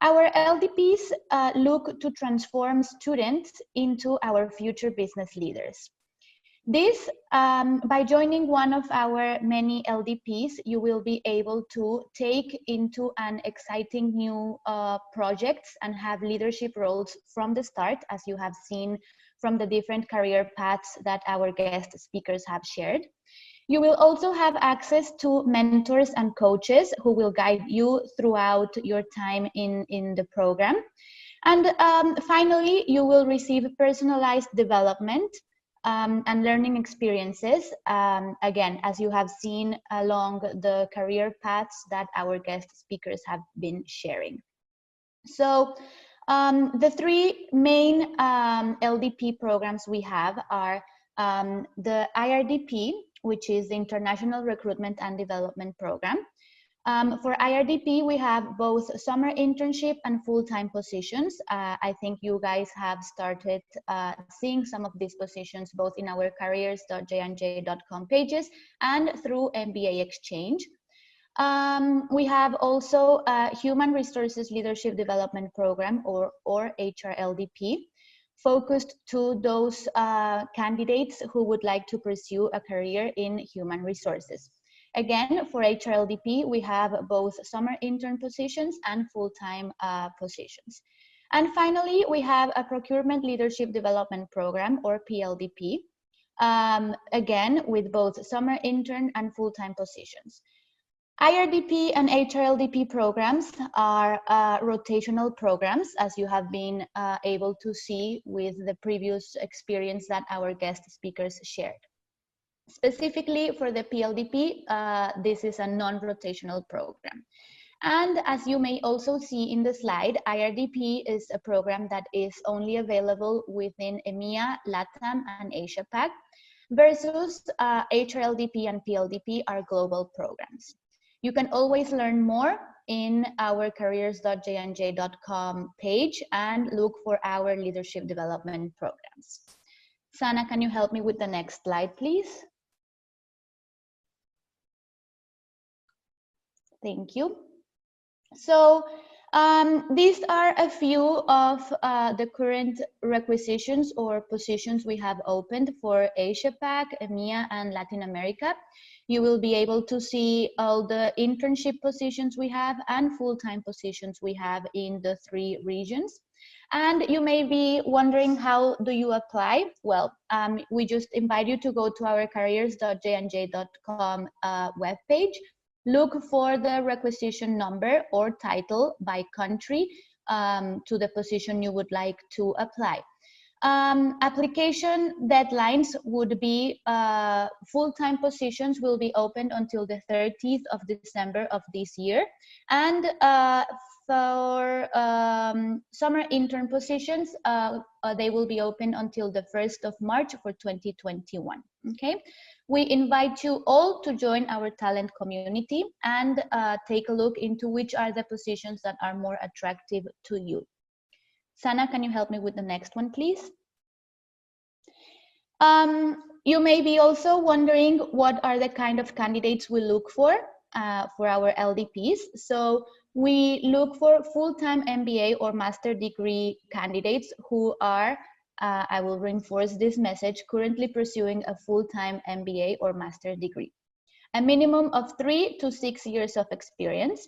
Our LDPs look to transform students into our future business leaders. This, by joining one of our many LDPs, you will be able to take into an exciting new projects and have leadership roles from the start, as you have seen from the different career paths that our guest speakers have shared. You will also have access to mentors and coaches who will guide you throughout your time in the program. And finally, you will receive personalized development and learning experiences, again, as you have seen along the career paths that our guest speakers have been sharing. So the three main LDP programs we have are the IRDP, which is the International Recruitment and Development Program. For IRDP, we have both summer internship and full-time positions. I think you guys have started seeing some of these positions both in our careers.jnj.com pages and through MBA-Exchange. We have also a Human Resources Leadership Development Program, or HRLDP, focused to those candidates who would like to pursue a career in human resources. Again, for HRLDP, we have both summer intern positions and full-time positions. And finally, we have a Procurement Leadership Development Program, or PLDP, again, with both summer intern and full-time positions. IRDP and HRLDP programs are rotational programs, as you have been able to see with the previous experience that our guest speakers shared. Specifically for the PLDP, this is a non-rotational program. And as you may also see in the slide, IRDP is a program that is only available within EMEA, LATAM, and Asia Pac, versus HRLDP and PLDP are global programs. You can always learn more in our careers.jnj.com page and look for our leadership development programs. Sana, can you help me with the next slide, please? Thank you. So these are a few of the current requisitions or positions we have opened for Asia Pac, EMEA, and Latin America. You will be able to see all the internship positions we have and full-time positions we have in the three regions. And you may be wondering, how do you apply? Well, we just invite you to go to our careers.jnj.com webpage. Look for the requisition number or title by country to the position you would like to apply. Application deadlines would be full-time positions will be opened until the 30th of December of this year. And for summer intern positions, they will be open until the 1st of March for 2021. Okay, we invite you all to join our talent community and take a look into which are the positions that are more attractive to you. Sana, can you help me with the next one, please? You may be also wondering what are the kind of candidates we look for our LDPs. So we look for full-time MBA or master degree candidates who are, I will reinforce this message, currently pursuing a full-time MBA or master degree. A minimum of 3 to 6 years of experience.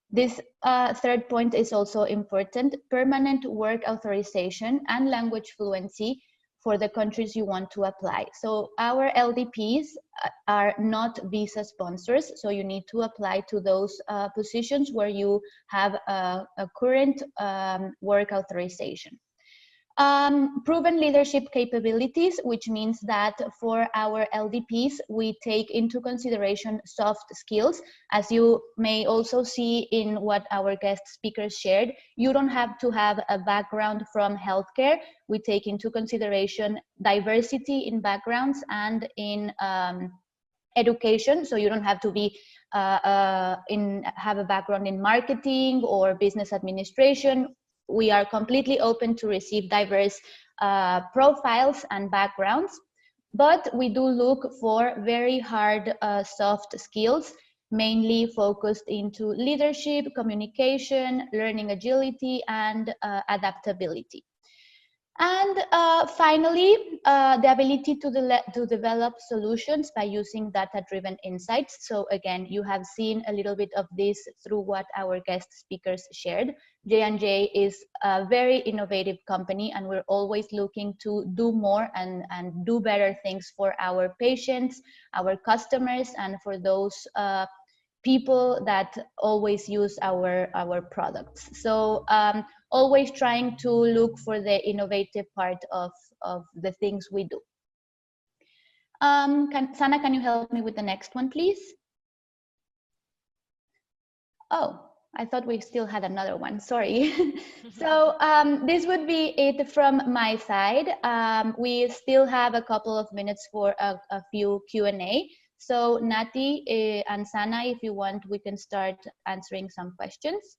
This third point is also important: permanent work authorization and language fluency for the countries you want to apply. So our LDPs are not visa sponsors, so you need to apply to those positions where you have a current work authorization. Proven leadership capabilities, which means that for our LDPs, we take into consideration soft skills. As you may also see in what our guest speakers shared, you don't have to have a background from healthcare. We take into consideration diversity in backgrounds and in education, so you don't have to be have a background in marketing or business administration. We are completely open to receive diverse profiles and backgrounds, but we do look for very hard soft skills, mainly focused into leadership, communication, learning agility, and adaptability. And finally, the ability to develop solutions by using data-driven insights. So again, you have seen a little bit of this through what our guest speakers shared. J&J is a very innovative company, and we're always looking to do more and do better things for our patients, our customers, and for those people that always use our products. So always trying to look for the innovative part of the things we do. Sana, can you help me with the next one, please? Oh, I thought we still had another one, sorry. So this would be it from my side. We still have a couple of minutes for a few Q&A. So Nati and Sana, if you want, we can start answering some questions.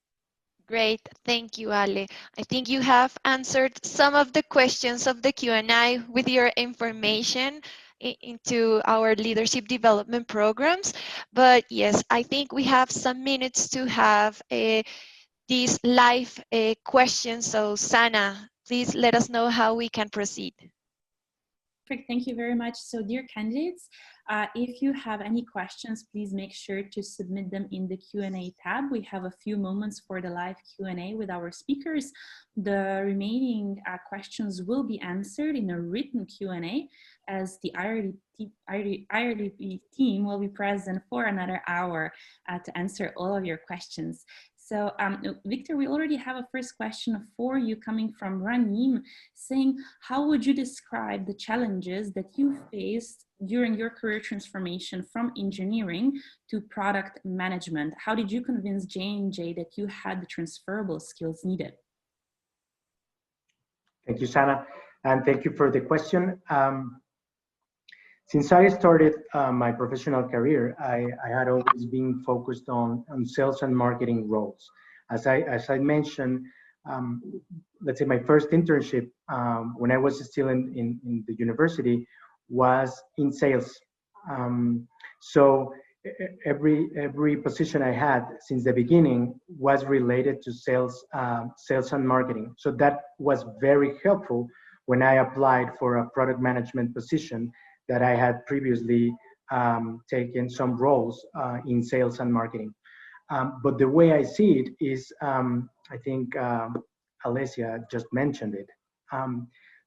Great, thank you, Ale. I think you have answered some of the questions of the Q&A with your information into our leadership development programs. But yes, I think we have some minutes to have these live questions. So Sana, please let us know how we can proceed. Perfect, thank you very much. So dear candidates, if you have any questions, please make sure to submit them in the Q&A tab. We have a few moments for the live Q&A with our speakers. The remaining questions will be answered in a written Q&A as the IRDP team will be present for another hour to answer all of your questions. So Victor, we already have a first question for you coming from Ranim, saying, how would you describe the challenges that you faced during your career transformation from engineering to product management? How did you convince J&J that you had the transferable skills needed? Thank you, Sana, and thank you for the question. Since I started my professional career, I had always been focused on sales and marketing roles. As I mentioned, let's say my first internship when I was still in the university was in sales. So every position I had since the beginning was related to sales and marketing. So that was very helpful when I applied for a product management position that I had previously taken some roles in sales and marketing. But the way I see it is, I think Alessia just mentioned it.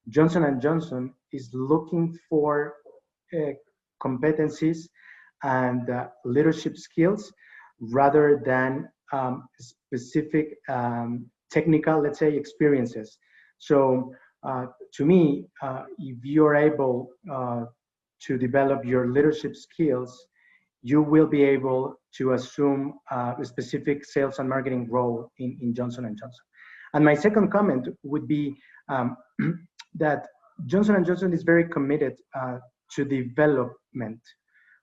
Johnson & Johnson is looking for competencies and leadership skills rather than specific technical, let's say, experiences. So to me, if you're able to develop your leadership skills, you will be able to assume a specific sales and marketing role in Johnson & Johnson. And my second comment would be that Johnson & Johnson is very committed to development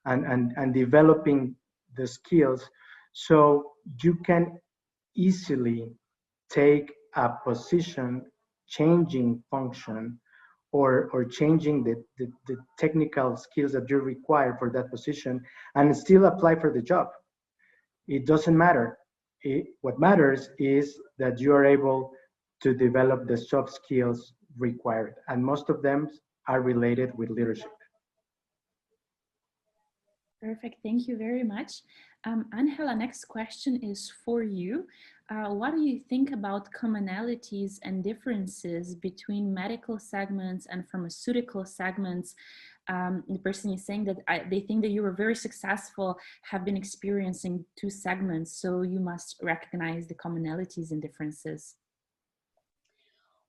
and developing the skills, so you can easily take a position changing function or changing the technical skills that you require for that position and still apply for the job. It doesn't matter. What matters is that you are able to develop the soft skills required, and most of them are related with leadership. Perfect, thank you very much. Angela, next question is for you. What do you think about commonalities and differences between medical segments and pharmaceutical segments? The person is saying that they think that you were very successful, have been experiencing two segments, so you must recognize the commonalities and differences.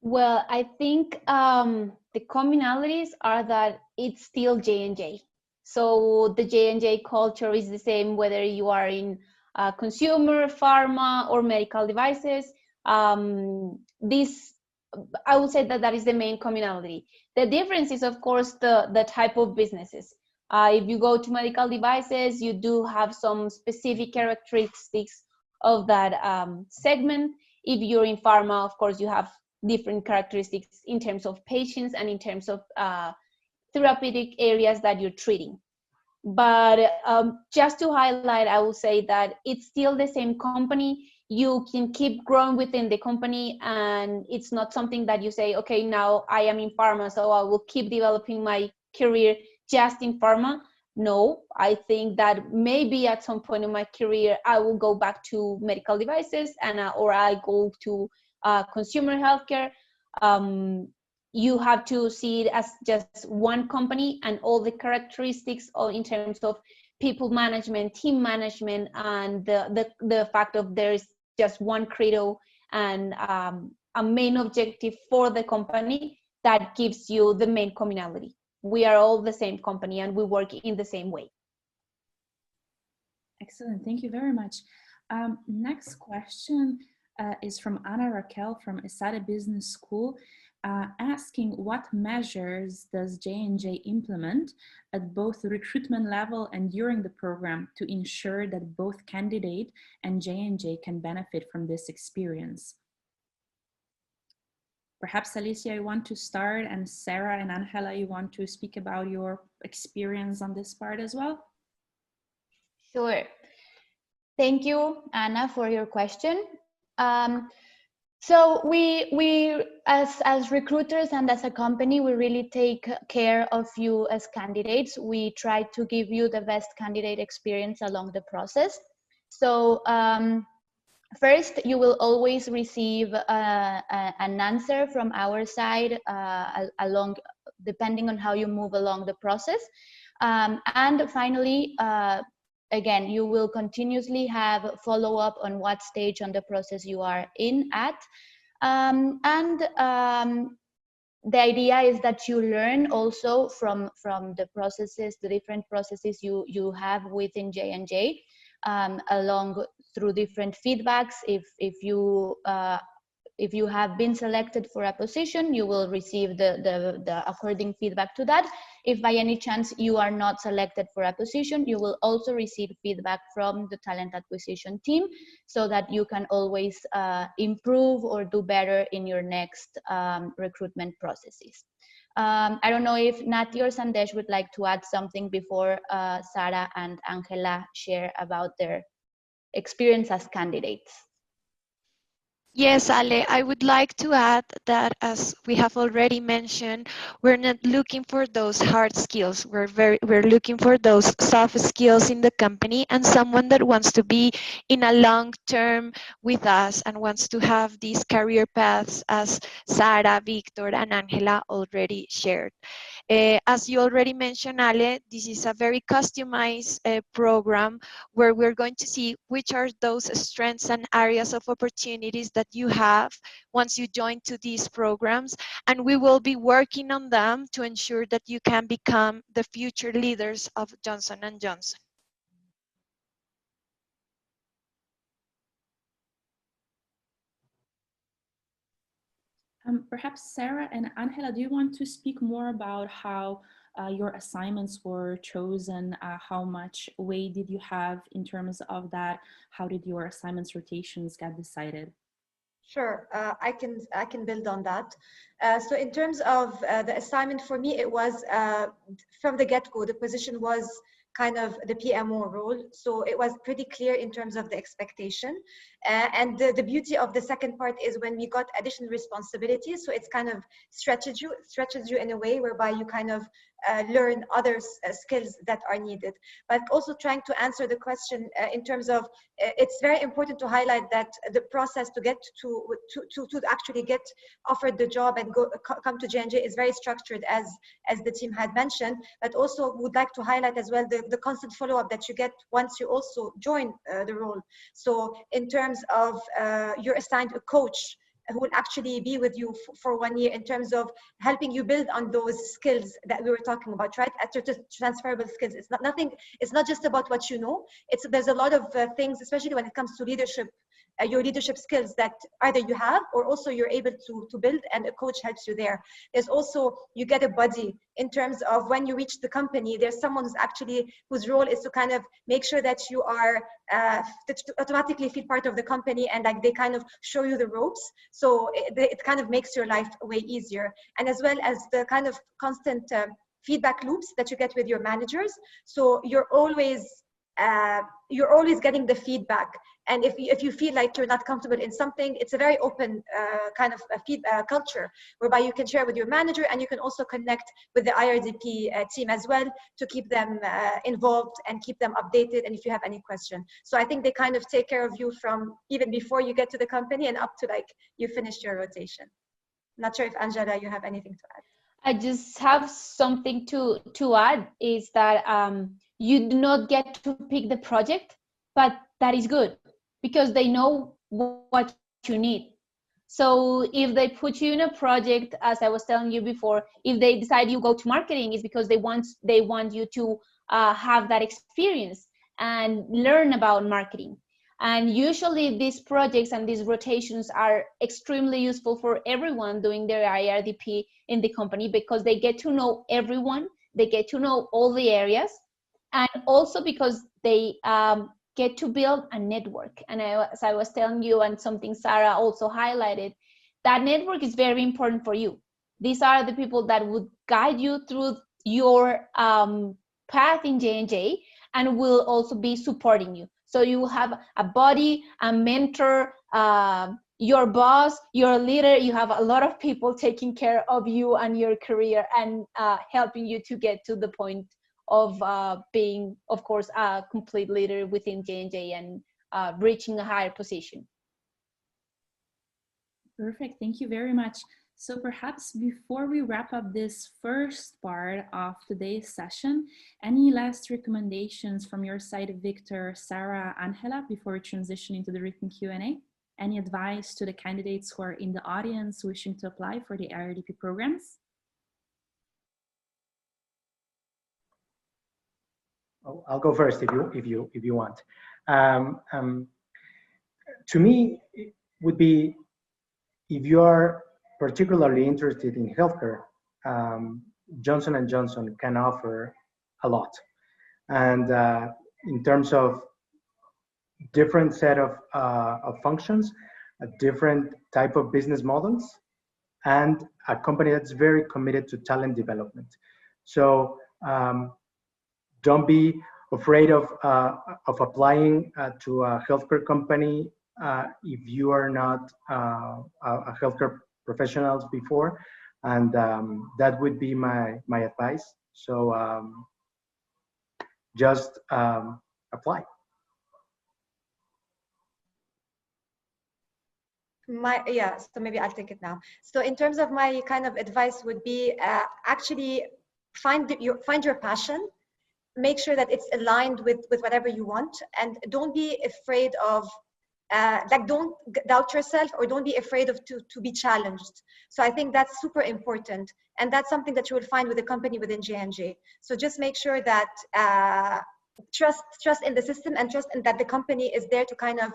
Well, I think the commonalities are that it's still J&J. So the J&J culture is the same whether you are in consumer, pharma, or medical devices. This, I would say that is the main commonality. The difference is, of course, the type of businesses. If you go to medical devices, you do have some specific characteristics of that segment. If you're in pharma, of course, you have different characteristics in terms of patients and in terms of therapeutic areas that you're treating. But just to highlight, I will say that it's still the same company. You can keep growing within the company, and it's not something that you say, okay, now I am in pharma, so I will keep developing my career just in pharma. No, I think that maybe at some point in my career, I will go back to medical devices and or I go to consumer healthcare. You have to see it as just one company, and all the characteristics in terms of people management, team management, and the fact of there is just one credo and a main objective for the company that gives you the main commonality. We are all the same company and we work in the same way. Excellent, thank you very much. Next question is from Ana Raquel from ESADE Business School, asking what measures does J&J implement at both the recruitment level and during the program to ensure that both candidate and J&J can benefit from this experience? Perhaps Alicia, you want to start, and Sarah and Angela, you want to speak about your experience on this part as well? Sure. Thank you, Anna, for your question. So we as recruiters and as a company, we really take care of you as candidates. We try to give you the best candidate experience along the process. So first, you will always receive an answer from our side along, depending on how you move along the process. And finally, again, you will continuously have follow-up on what stage on the process you are at. The idea is that you learn also from the processes, the different processes you have within J&J, along through different feedbacks. If you have been selected for a position, you will receive the according feedback to that. If by any chance you are not selected for a position, you will also receive feedback from the talent acquisition team, so that you can always improve or do better in your next recruitment processes. I don't know if Nati or Sandesh would like to add something before Sarah and Angela share about their experience as candidates. Yes, Ale, I would like to add that, as we have already mentioned, we're not looking for those hard skills. We're looking for those soft skills in the company, and someone that wants to be in a long term with us and wants to have these career paths, as Sarah, Victor, and Angela already shared. As you already mentioned, Ale, this is a very customized program where we're going to see which are those strengths and areas of opportunities that you have once you join to these programs, and we will be working on them to ensure that you can become the future leaders of Johnson & Johnson. Perhaps Sarah and Angela, do you want to speak more about how your assignments were chosen? How much weight did you have in terms of that? How did your assignments rotations get decided? Sure, I can build on that. So in terms of the assignment, for me, it was from the get-go, the position was kind of the PMO role. So it was pretty clear in terms of the expectation. And the beauty of the second part is when we got additional responsibilities. So it's kind of stretches you in a way whereby you kind of learn other skills that are needed. But also trying to answer the question in terms of, it's very important to highlight that the process to get to actually get offered the job and come to J&J is very structured, as the team had mentioned. But also would like to highlight as well the constant follow-up that you get once you also join the role. So in terms of you're assigned a coach who will actually be with you for 1 year in terms of helping you build on those skills that we were talking about, right? Transferable skills. It's not just about what you know. There's a lot of things, especially when it comes to leadership your leadership skills that either you have or also you're able to build, and a coach helps you there. There's also, you get a buddy in terms of when you reach the company, there's someone whose role is to kind of make sure that you are to automatically feel part of the company, and like they kind of show you the ropes. So it kind of makes your life way easier. And as well as the kind of constant feedback loops that you get with your managers. So you're always getting the feedback. And if you feel like you're not comfortable in something, it's a very open kind of culture whereby you can share with your manager, and you can also connect with the IRDP team as well to keep them involved and keep them updated, and if you have any question. So I think they kind of take care of you from even before you get to the company and up to like you finish your rotation. Not sure if Angela, you have anything to add. I just have something to add, is that you do not get to pick the project, but that is good because they know what you need. So if they put you in a project, as I was telling you before, if they decide you go to marketing, it's because they want you to have that experience and learn about marketing. And usually these projects and these rotations are extremely useful for everyone doing their IRDP in the company, because they get to know everyone, they get to know all the areas, and also because they get to build a network. And as I was telling you, and something Sarah also highlighted, that network is very important for you. These are the people that would guide you through your path in J&J and will also be supporting you. So you have a buddy, a mentor, your boss, your leader. You have a lot of people taking care of you and your career and helping you to get to the point of being, of course, a complete leader within J&J and reaching a higher position. Perfect. Thank you very much. So perhaps before we wrap up this first part of today's session, any last recommendations from your side, Victor, Sarah, Angela, before we transition into the written Q&A? Any advice to the candidates who are in the audience wishing to apply for the IRDP programs? Oh, I'll go first if you want. To me, it would be, if you are particularly interested in healthcare, Johnson & Johnson can offer a lot. And in terms of different set of functions, a different type of business models, and a company that's very committed to talent development. So don't be afraid of applying to a healthcare company if you are not a healthcare professionals before, and that would be my advice. So just apply. So maybe I'll take it now. So in terms of my kind of advice would be actually find your passion. Make sure that it's aligned with whatever you want, and don't be afraid of don't doubt yourself, or don't be afraid of to be challenged. So I think that's super important, and that's something that you will find with a company within J&J. So just make sure that trust in the system, and trust in that the company is there to kind of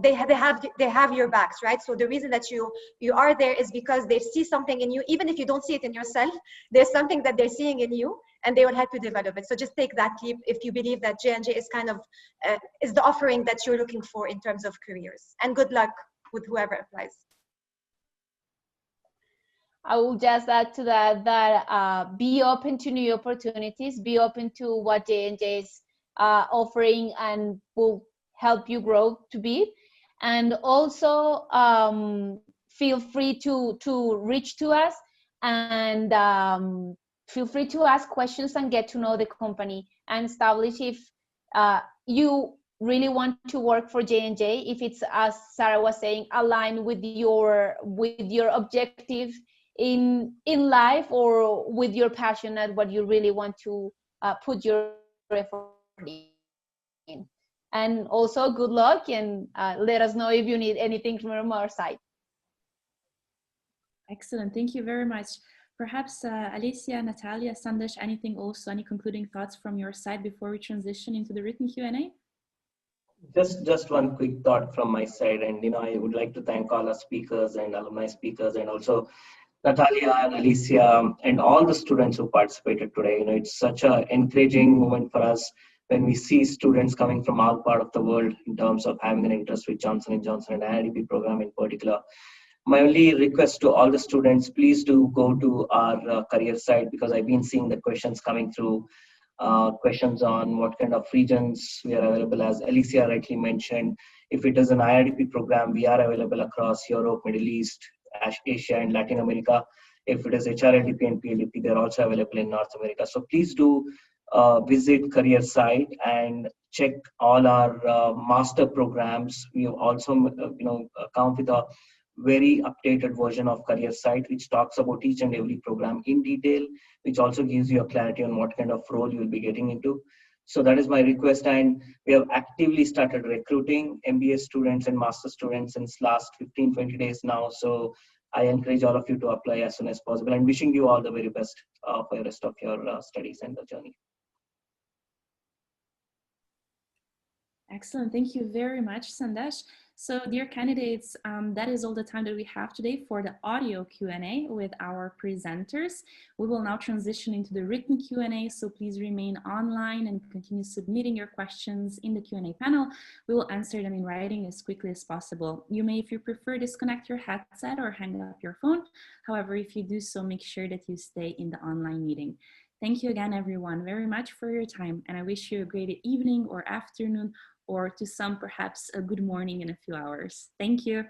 they have your backs, right? So the reason that you are there is because they see something in you. Even if you don't see it in yourself, there's something that they're seeing in you, and they will help you develop it. So just take that leap if you believe that J&J is kind of is the offering that you're looking for in terms of careers. And good luck with whoever applies. I will just add to that be open to new opportunities, be open to what J&J is offering and will help you grow to be. And also feel free to reach to us, and feel free to ask questions and get to know the company and establish if you really want to work for J&J, if it's, as Sarah was saying, aligned with your objective in life, or with your passion at what you really want to put your effort in. And also good luck, and let us know if you need anything from our side. Excellent, thank you very much. Perhaps Alicia, Natalia, Sandesh, any concluding thoughts from your side before we transition into the written Q&A? Just one quick thought from my side, and I would like to thank all our speakers and alumni speakers, and also Natalia and Alicia and all the students who participated today. It's such an encouraging moment for us when we see students coming from all part of the world in terms of having an interest with Johnson & Johnson and IRDP program in particular. My only request to all the students, please do go to our career site, because I've been seeing the questions coming through, questions on what kind of regions we are available. As Alicia rightly mentioned, if it is an IRDP program, we are available across Europe, Middle East, Asia, and Latin America. If it is HRLDP and PLDP, they're also available in North America. So please do visit career site and check all our master programs. We also, come with a very updated version of career site, which talks about each and every program in detail, which also gives you a clarity on what kind of role you'll be getting into. So that is my request. And we have actively started recruiting MBA students and master students since last 15-20 days now. So I encourage all of you to apply as soon as possible, and wishing you all the very best for the rest of your studies and the journey. Excellent. Thank you very much, Sandesh. So dear candidates, that is all the time that we have today for the audio Q&A with our presenters. We will now transition into the written Q&A, so please remain online and continue submitting your questions in the Q&A panel. We will answer them in writing as quickly as possible. You may, if you prefer, disconnect your headset or hang up your phone. However, if you do so, make sure that you stay in the online meeting. Thank you again, everyone, very much for your time, and I wish you a great evening or afternoon, or to some perhaps a good morning in a few hours. Thank you.